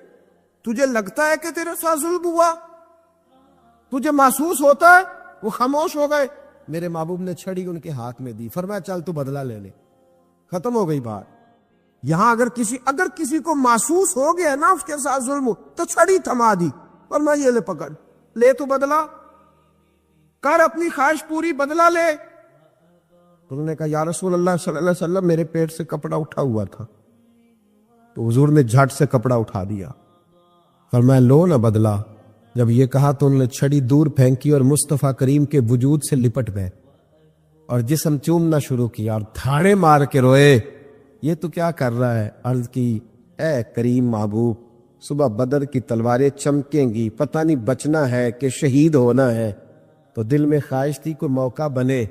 تجھے لگتا ہے کہ تیرے ساتھ ظلم ہوا، تجھے محسوس ہوتا ہے؟ وہ خاموش ہو گئے۔ میرے محبوب نے چھڑی ان کے ہاتھ میں دی، فرمایا چل تو بدلہ لے لے، ختم ہو گئی بات۔ یہاں اگر کسی کو محسوس ہو گیا نا اس کے ساتھ ظلم تو چھڑی تھما دی، فرمایا یہ لے پکڑ، لے تو بدلہ، کر اپنی خواہش پوری، بدلہ لے۔ انہوں نے کہا یا رسول اللہ صلی اللہ علیہ وسلم میرے پیٹ سے کپڑا اٹھا ہوا تھا، تو حضور نے جھٹ سے کپڑا اٹھا دیا، فرمایا لو نہ بدلہ۔ جب یہ کہا تو انہوں نے چھڑی دور پھینکی اور مصطفیٰ کریم کے وجود سے لپٹ گئے اور جسم چومنا شروع کیا اور دھاڑے مار کے روئے، یہ تو کیا کر رہا ہے؟ عرض کی اے کریم محبوب، صبح بدر کی تلواریں چمکیں گی، پتہ نہیں بچنا ہے کہ شہید ہونا ہے، تو دل میں خواہش تھی کوئی موقع بنے،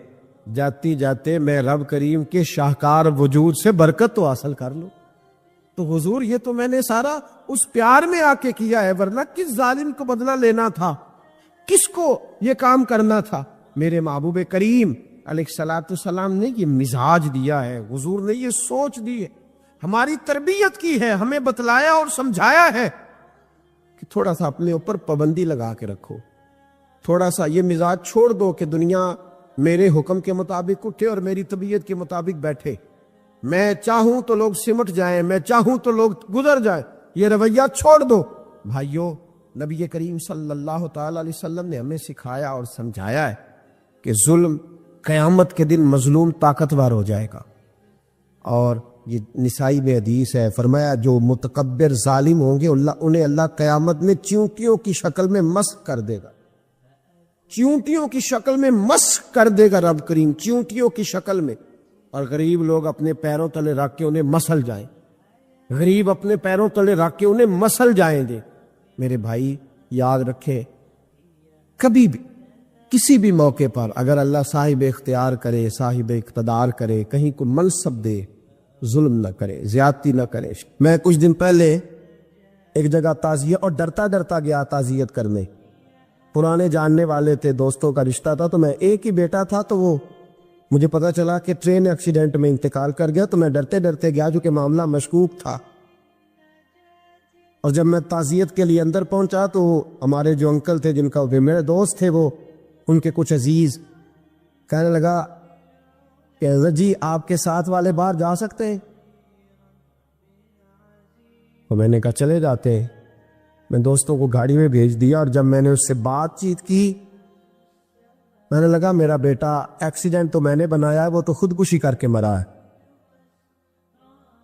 جاتی جاتے میں رب کریم کے شاہکار وجود سے برکت تو حاصل کر لوں۔ تو حضور یہ تو میں نے سارا اس پیار میں آ کے کیا ہے، ورنہ کس ظالم کو بدلہ لینا تھا، کس کو یہ کام کرنا تھا؟ میرے محبوب کریم علیہ السلام نے یہ مزاج دیا ہے، حضور نے یہ سوچ دی ہے، ہماری تربیت کی ہے، ہمیں بتلایا اور سمجھایا ہے کہ تھوڑا سا اپنے اوپر پابندی لگا کے رکھو، تھوڑا سا یہ مزاج چھوڑ دو کہ دنیا میرے حکم کے مطابق اٹھے اور میری طبیعت کے مطابق بیٹھے، میں چاہوں تو لوگ سمٹ جائیں، میں چاہوں تو لوگ گزر جائیں، یہ رویہ چھوڑ دو۔ بھائیو، نبی کریم صلی اللہ تعالی علیہ وسلم نے ہمیں سکھایا اور سمجھایا ہے کہ ظلم قیامت کے دن مظلوم طاقتور ہو جائے گا، اور یہ نسائی میں حدیث ہے، فرمایا جو متکبر ظالم ہوں گے انہیں اللہ قیامت میں چیونٹیوں کی شکل میں مسخ کر دے گا، چیونٹیوں کی شکل میں مسخ کر دے گا رب کریم، چیونٹیوں کی شکل میں، اور غریب لوگ اپنے پیروں تلے رکھ کے انہیں مسل جائیں، غریب اپنے پیروں تلے رکھ کے انہیں مسل جائیں گے۔ میرے بھائی یاد رکھے، کبھی بھی کسی بھی موقع پر اگر اللہ صاحب اختیار کرے، صاحب اقتدار کرے، کہیں کو منصب دے، ظلم نہ کرے، زیادتی نہ کرے۔ میں کچھ دن پہلے ایک جگہ تعزیت، اور ڈرتا ڈرتا گیا تعزیت کرنے، پرانے جاننے والے تھے، دوستوں کا رشتہ تھا، تو میں ایک ہی بیٹا تھا، تو وہ مجھے پتا چلا کہ ٹرین ایکسیڈنٹ میں انتقال کر گیا، تو میں ڈرتے ڈرتے گیا چونکہ معاملہ مشکوک تھا۔ اور جب میں تعزیت کے لیے اندر پہنچا تو ہمارے جو انکل تھے، جن کا میرے دوست تھے، وہ ان کے کچھ عزیز، کہنے لگا کہ حضرت جی آپ کے ساتھ والے باہر جا سکتے ہیں؟ تو میں نے کہا چلے جاتے ہیں۔ میں دوستوں کو گاڑی میں بھیج دیا، اور جب میں نے اس سے بات چیت کی، میں نے لگا میرا بیٹا ایکسیڈنٹ تو میں نے بنایا ہے، وہ تو خودکشی کر کے مرا ہے۔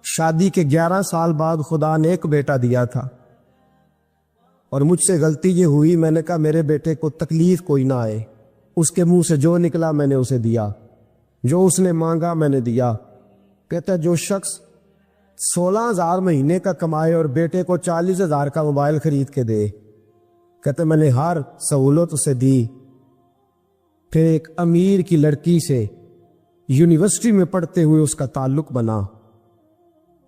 شادی کے 11 سال بعد خدا نے ایک بیٹا دیا تھا، اور مجھ سے غلطی یہ ہوئی، میں نے کہا میرے بیٹے کو تکلیف کوئی نہ آئے، اس کے منہ سے جو نکلا میں نے اسے دیا، جو اس نے مانگا میں نے دیا۔ کہتا ہے جو شخص 16,000 مہینے کا کمائے اور بیٹے کو 40,000 کا موبائل خرید کے دے، کہتے میں نے ہر سہولت اسے دی۔ پھر ایک امیر کی لڑکی سے یونیورسٹی میں پڑھتے ہوئے اس کا تعلق بنا،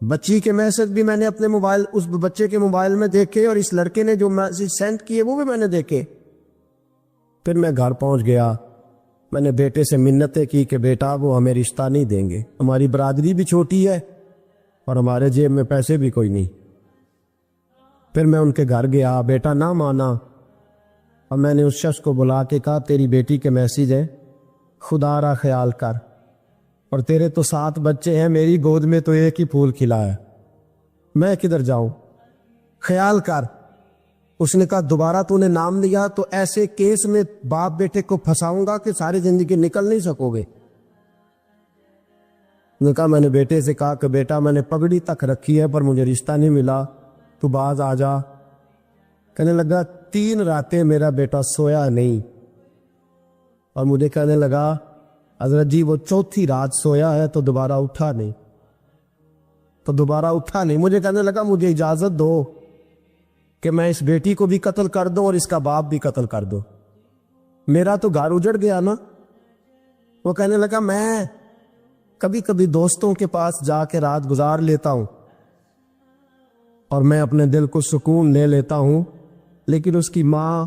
بچی کے میسج بھی میں نے اپنے موبائل، اس بچے کے موبائل میں دیکھے، اور اس لڑکے نے جو میسج سینڈ کیے وہ بھی میں نے دیکھے۔ پھر میں گھر پہنچ گیا، میں نے بیٹے سے منتیں کی کہ بیٹا وہ ہمیں رشتہ نہیں دیں گے، ہماری برادری بھی چھوٹی ہے اور ہمارے جیب میں پیسے بھی کوئی نہیں۔ پھر میں ان کے گھر گیا، بیٹا نہ مانا، اور میں نے اس شخص کو بلا کے کہا تیری بیٹی کے میسیج ہے، خدا را خیال کر، اور تیرے تو 7 بچے ہیں، میری گود میں تو ایک ہی پھول کھلا ہے، میں کدھر جاؤں؟ خیال کر۔ اس نے کہا دوبارہ تو نے نام لیا تو ایسے کیس میں باپ بیٹے کو پھنساؤں گا کہ ساری زندگی نکل نہیں سکو گے۔ نے کہا میں نے بیٹے سے کہا کہ بیٹا میں نے پگڑی تک رکھی ہے پر مجھے رشتہ نہیں ملا، تو باز آ جا۔ کہنے لگا 3 راتیں میرا بیٹا سویا نہیں، اور مجھے کہنے لگا حضرت جی وہ 4تھی رات سویا ہے تو دوبارہ اٹھا نہیں، مجھے کہنے لگا مجھے اجازت دو کہ میں اس بیٹی کو بھی قتل کر دوں اور اس کا باپ بھی قتل کر دوں، میرا تو گھر اجڑ گیا نا۔ وہ کہنے لگا میں کبھی کبھی دوستوں کے پاس جا کے رات گزار لیتا ہوں اور میں اپنے دل کو سکون لے لیتا ہوں، لیکن اس کی ماں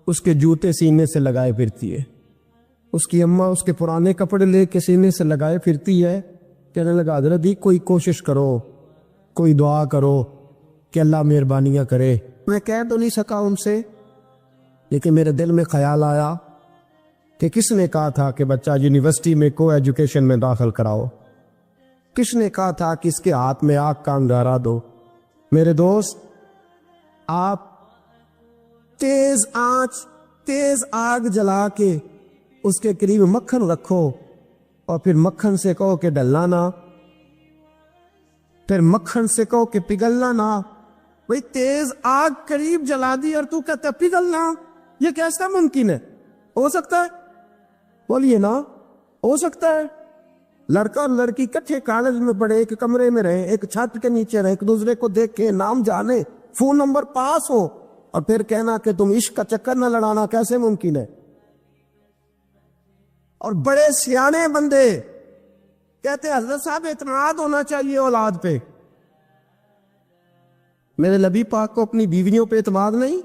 اس کے جوتے سینے سے لگائے پھرتی ہے، اس کی اماں اس کے پرانے کپڑے لے کے سینے سے لگائے پھرتی ہے۔ کہنے لگا حضرت جی کوئی کوشش کرو، کوئی دعا کرو کہ اللہ مہربانیاں کرے۔ میں کہہ تو نہیں سکا ان سے، لیکن میرے دل میں خیال آیا کہ کس نے کہا تھا کہ بچہ یونیورسٹی میں کو ایجوکیشن میں داخل کراؤ؟ کس نے کہا تھا کہ اس کے ہاتھ میں آگ کا انگارہ دو؟ میرے دوست، آپ تیز آنچ، تیز آگ جلا کے اس کے قریب مکھن رکھو اور پھر مکھن سے کہو کہ ڈلنا نہ، پھر مکھن سے کہو کہ پگھلنا نہ۔ بھئی تیز آگ قریب جلا دی اور تو کہتا ہے پگھلنا، یہ کیسا ممکن ہے؟ ہو سکتا ہے؟ بولیے نا، ہو سکتا ہے؟ لڑکا اور لڑکی کٹھے کالج میں پڑھے، ایک کمرے میں رہے، ایک چھت کے نیچے رہے، ایک دوسرے کو دیکھے، نام جانے، فون نمبر پاس ہو، اور پھر کہنا کہ تم عشق کا چکر نہ لڑانا، کیسے ممکن ہے؟ اور بڑے سیانے بندے کہتے ہیں حضرت صاحب اعتماد ہونا چاہیے اولاد پہ۔ میرے نبی پاک کو اپنی بیویوں پہ اعتماد نہیں؟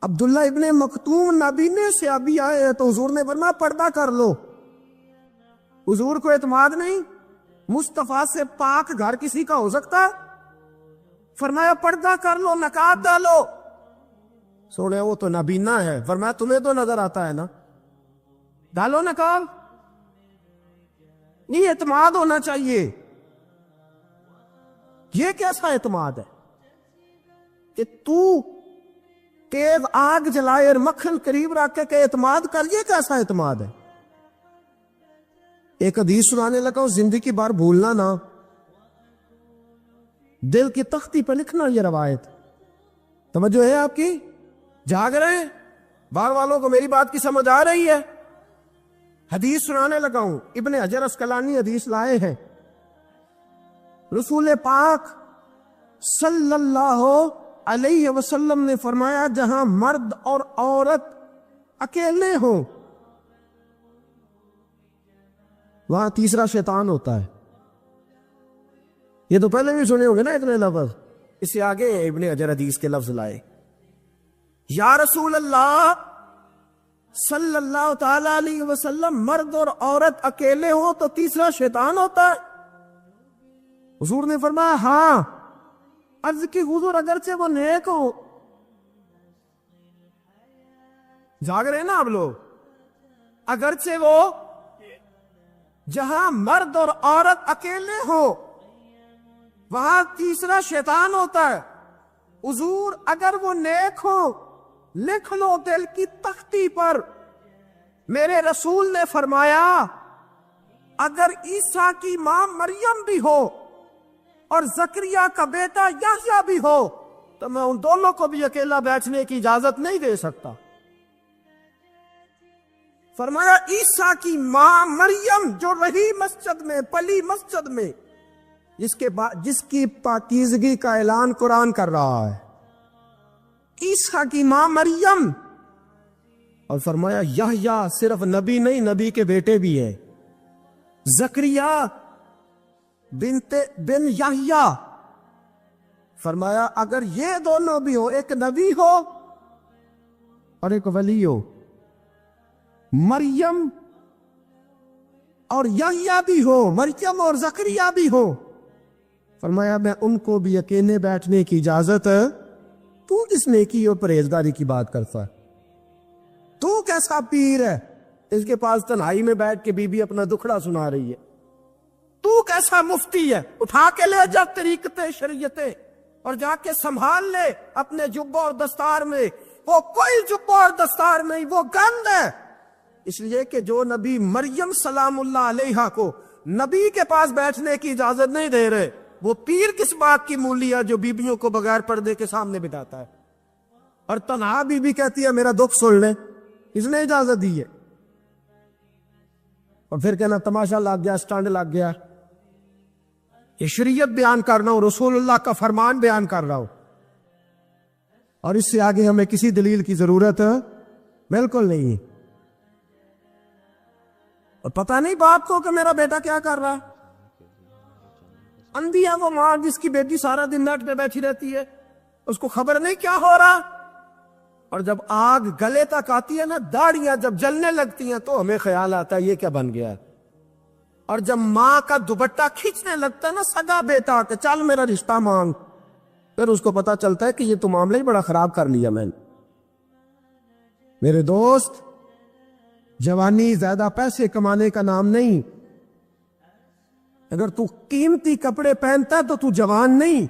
عبداللہ ابن مکتوم نابینے سے ابھی آئے ہیں تو حضور نے فرمایا پردہ کر لو۔ حضور کو اعتماد نہیں؟ مصطفیٰ سے پاک گھر کسی کا ہو سکتا ہے؟ فرمایا پردہ کر لو، نقاب ڈالو۔ سوڑے وہ تو نابینا ہے، فرمایا تمہیں تو نظر آتا ہے نا، ڈالو نقاب۔ نہیں، اعتماد ہونا چاہیے۔ یہ کیسا اعتماد ہے کہ تو تیز آگ جلائے اور مکھن قریب رکھ کے کہ اعتماد کر، یہ کیسا اعتماد ہے؟ ایک حدیث سنانے لگا ہوں، زندگی بار بھولنا نہ، دل کی تختی پہ لکھنا یہ روایت۔ توجہ ہے آپ کی؟ جاگ رہے ہیں؟ باہر والوں کو میری بات کی سمجھ آ رہی ہے؟ حدیث سنانے لگا ہوں، ابن حجر اسقلانی حدیث لائے ہیں، رسول پاک صلی اللہ علیہ وسلم نے فرمایا جہاں مرد اور عورت اکیلے ہوں وہاں تیسرا شیطان ہوتا ہے۔ یہ تو پہلے بھی سنے ہوں گے نا اتنے لفظ، اس سے آگے ابن حجر حدیث کے لفظ لائے، یا رسول اللہ صلی اللہ تعالی علیہ وسلم مرد اور عورت اکیلے ہوں تو تیسرا شیطان ہوتا ہے؟ حضور نے فرمایا ہاں۔ عرض کی حضور اگرچہ وہ نیک ہو، جاگ رہے نا آپ لوگ، اگرچہ وہ جہاں مرد اور عورت اکیلے ہو وہاں تیسرا شیطان ہوتا ہے۔ حضور اگر وہ نیک ہو لکھ لو دل کی تختی پر۔ میرے رسول نے فرمایا اگر عیسیٰ کی ماں مریم بھی ہو اور زکریا کا بیٹا یحییٰ بھی ہو تو میں ان دونوں کو بھی اکیلا بیٹھنے کی اجازت نہیں دے سکتا۔ فرمایا عیسیٰ کی ماں مریم جو رہی مسجد میں، پلی مسجد میں، جس کی پاکیزگی کا اعلان قرآن کر رہا ہے، عیسیٰ کی ماں مریم، اور فرمایا یحییٰ صرف نبی نہیں، نبی کے بیٹے بھی ہیں، زکریا بن یحییٰ، فرمایا اگر یہ دونوں بھی ہو، ایک نبی ہو اور ایک ولی ہو، مریم اور یحییٰ بھی ہو، مریم اور زکریا بھی ہو، فرمایا میں ان کو بھی اکیلے بیٹھنے کی اجازت ہے۔ تو جس نیکی اور پرہیزگاری کی بات کرتا ہے، تو کیسا پیر ہے اس کے پاس تنہائی میں بیٹھ کے بی بی اپنا دکھڑا سنا رہی ہے. تو کیسا مفتی ہے؟ اٹھا کے لے جا طریقت شریعتیں اور جا کے سنبھال لے اپنے جبہ اور دستار میں. وہ کوئی جبہ اور دستار نہیں، وہ گند ہے. اس لیے کہ جو نبی مریم سلام اللہ علیہا کو نبی کے پاس بیٹھنے کی اجازت نہیں دے رہے، وہ پیر کس بات کی مولی ہے جو بیبیوں کو بغیر پردے کے سامنے بٹھاتا ہے؟ اور تنہا بی بی کہتی ہے میرا دکھ سن لے، اس نے اجازت دی ہے. اور پھر کہنا تماشا لگ گیا، سٹانڈ لگ گیا. یہ شریعت بیان کر رہا ہوں، رسول اللہ کا فرمان بیان کر رہا ہوں، اور اس سے آگے ہمیں کسی دلیل کی ضرورت بالکل نہیں ہے. اور پتہ نہیں باپ کو کہ میرا بیٹا کیا کر رہا ہے. اندھی ہے وہ ماں جس کی بیٹی سارا دن نیٹ پہ بیٹھی رہتی ہے، اس کو خبر نہیں کیا ہو رہا. اور جب آگ گلے تک آتی ہے نا، داڑیاں جب جلنے لگتی ہیں تو ہمیں خیال آتا ہے یہ کیا بن گیا ہے. اور جب ماں کا دوپٹہ کھینچنے لگتا ہے نا سگا بیٹا کہ چل میرا رشتہ مانگ، پھر اس کو پتا چلتا ہے کہ یہ تو معاملہ ہی بڑا خراب کر لیا میں نے. میرے دوست، جوانی زیادہ پیسے کمانے کا نام نہیں. اگر تو قیمتی کپڑے پہنتا تو تو جوان نہیں.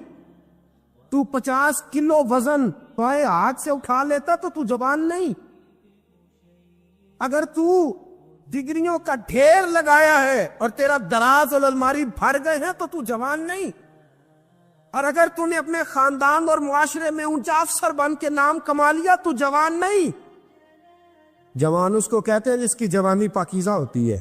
تو 50 کلو وزن پائے ہاتھ سے اٹھا لیتا تو تو جوان نہیں. اگر تو ڈگریوں کا ڈھیر لگایا ہے اور تیرا دراز اور الماری بھر گئے ہیں تو تو جوان نہیں. اور اگر تو نے اپنے خاندان اور معاشرے میں اونچا افسر بن کے نام کما لیا تو جوان نہیں. جوان اس کو کہتے ہیں جس کی جوانی پاکیزہ ہوتی ہے.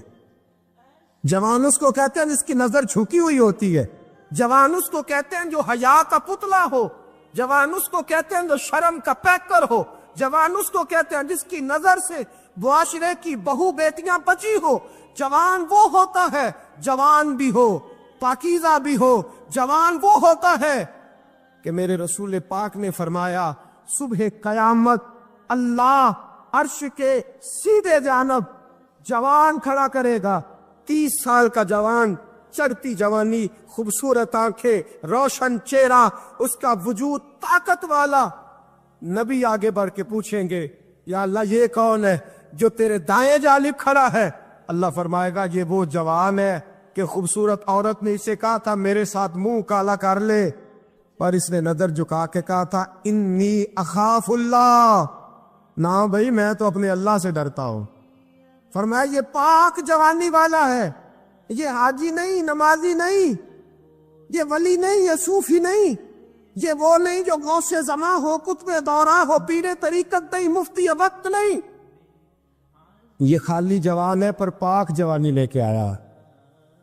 جوان اس کو کہتے ہیں جس کی نظر جھکی ہوئی ہوتی ہے. جوان اس کو کہتے ہیں جو حیا کا پتلا ہو. جوان اس کو کہتے ہیں جو شرم کا پیکر ہو. جوان اس کو کہتے ہیں جس کی نظر سے معاشرے کی بہو بیٹیاں بچی ہو. جوان وہ ہوتا ہے، جوان بھی ہو پاکیزہ بھی ہو. جوان وہ ہوتا ہے کہ میرے رسول پاک نے فرمایا صبح قیامت اللہ عرش کے سیدھے جانب جوان کھڑا کرے گا. 30 سال کا جوان، چڑھتی جوانی، خوبصورت آنکھیں، روشن چہرہ، اس کا وجود طاقت والا. نبی آگے بڑھ کے پوچھیں گے یا اللہ یہ کون ہے جو تیرے دائیں جانب کھڑا ہے؟ اللہ فرمائے گا یہ وہ جوان ہے کہ خوبصورت عورت نے اسے کہا تھا میرے ساتھ منہ کالا کر لے، پر اس نے نظر جھکا کے کہا تھا انی اخاف اللہ. نہ بھائی میں تو اپنے اللہ سے ڈرتا ہوں. فرمایا یہ پاک جوانی والا ہے، یہ حاجی نہیں، نمازی نہیں، یہ ولی نہیں، یہ صوفی نہیں، یہ وہ نہیں جو غوث زماں ہو، قطب دورہ ہو، پیر طریقت نہیں، مفتی وقت نہیں. یہ خالی جوان ہے پر پاک جوانی لے کے آیا.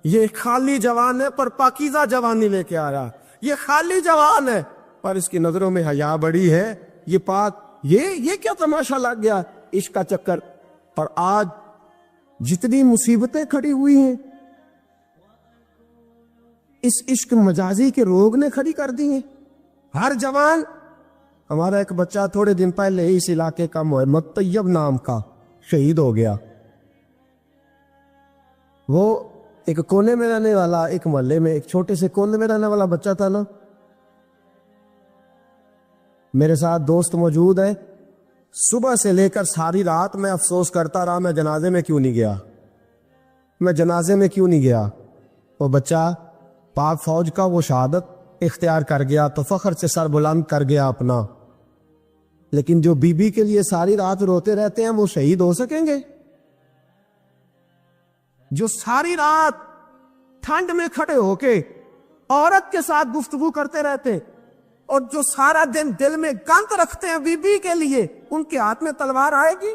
یہ خالی جوان ہے پر پاکیزہ جوانی لے کے آیا. یہ خالی جوان ہے پر اس کی نظروں میں حیا بڑی ہے. یہ پاک، یہ کیا تماشا لگ گیا عشق کا چکر. اور آج جتنی مصیبتیں کھڑی ہوئی ہیں اس عشق مجازی کے روگ نے کھڑی کر دی ہیں. ہر جوان، ہمارا ایک بچہ تھوڑے دن پہلے اس علاقے کا محمد طیب نام کا شہید ہو گیا. وہ ایک کونے میں رہنے والا، ایک محلے میں ایک چھوٹے سے کونے میں رہنے والا بچہ تھا نا. میرے ساتھ دوست موجود ہے. صبح سے لے کر ساری رات میں افسوس کرتا رہا میں جنازے میں کیوں نہیں گیا، میں جنازے میں کیوں نہیں گیا. وہ بچہ پاک فوج کا وہ شہادت اختیار کر گیا تو فخر سے سر بلند کر گیا اپنا. لیکن جو بی بی کے لیے ساری رات روتے رہتے ہیں وہ شہید ہو سکیں گے؟ جو ساری رات ٹھنڈ میں کھڑے ہو کے عورت کے ساتھ گفتگو کرتے رہتے اور جو سارا دن دل میں گند رکھتے ہیں بی بی کے لیے، ان کے ہاتھ میں تلوار آئے گی؟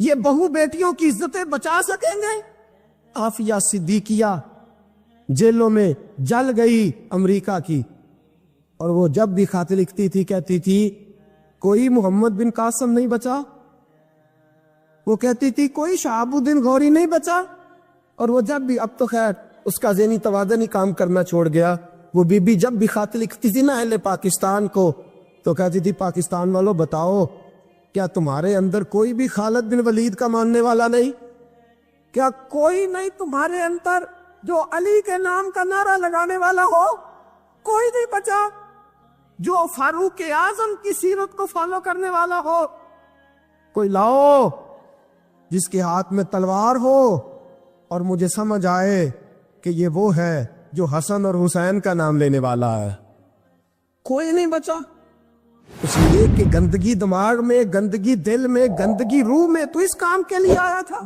یہ بہو بیٹیوں کی عزتیں بچا سکیں گے؟ عافیہ صدیقیہ جیلوں میں جل گئی امریکہ کی، اور وہ جب بھی خط لکھتی تھی کہتی تھی کوئی محمد بن قاسم نہیں بچا. وہ کہتی تھی کوئی شہاب الدین غوری نہیں بچا. اور وہ جب بھی، اب تو خیر اس کا ذہنی توازن ہی کام کرنا چھوڑ گیا، وہ بی بی جب بھی خط لکھتی تھی نا اہل پاکستان کو تو کہتی تھی پاکستان والوں بتاؤ کیا تمہارے اندر کوئی بھی خالد بن ولید کا ماننے والا نہیں؟ کیا کوئی نہیں تمہارے اندر جو علی کے نام کا نعرہ لگانے والا ہو؟ کوئی نہیں بچا جو فاروق اعظم کی سیرت کو فالو کرنے والا ہو؟ کوئی لاؤ. جس کے ہاتھ میں تلوار ہو اور مجھے سمجھ آئے کہ یہ وہ ہے جو حسن اور حسین کا نام لینے والا ہے. کوئی نہیں بچا، اس لیے کہ گندگی دماغ میں، گندگی دل میں، گندگی روح میں تو اس کام کے لیے آیا تھا.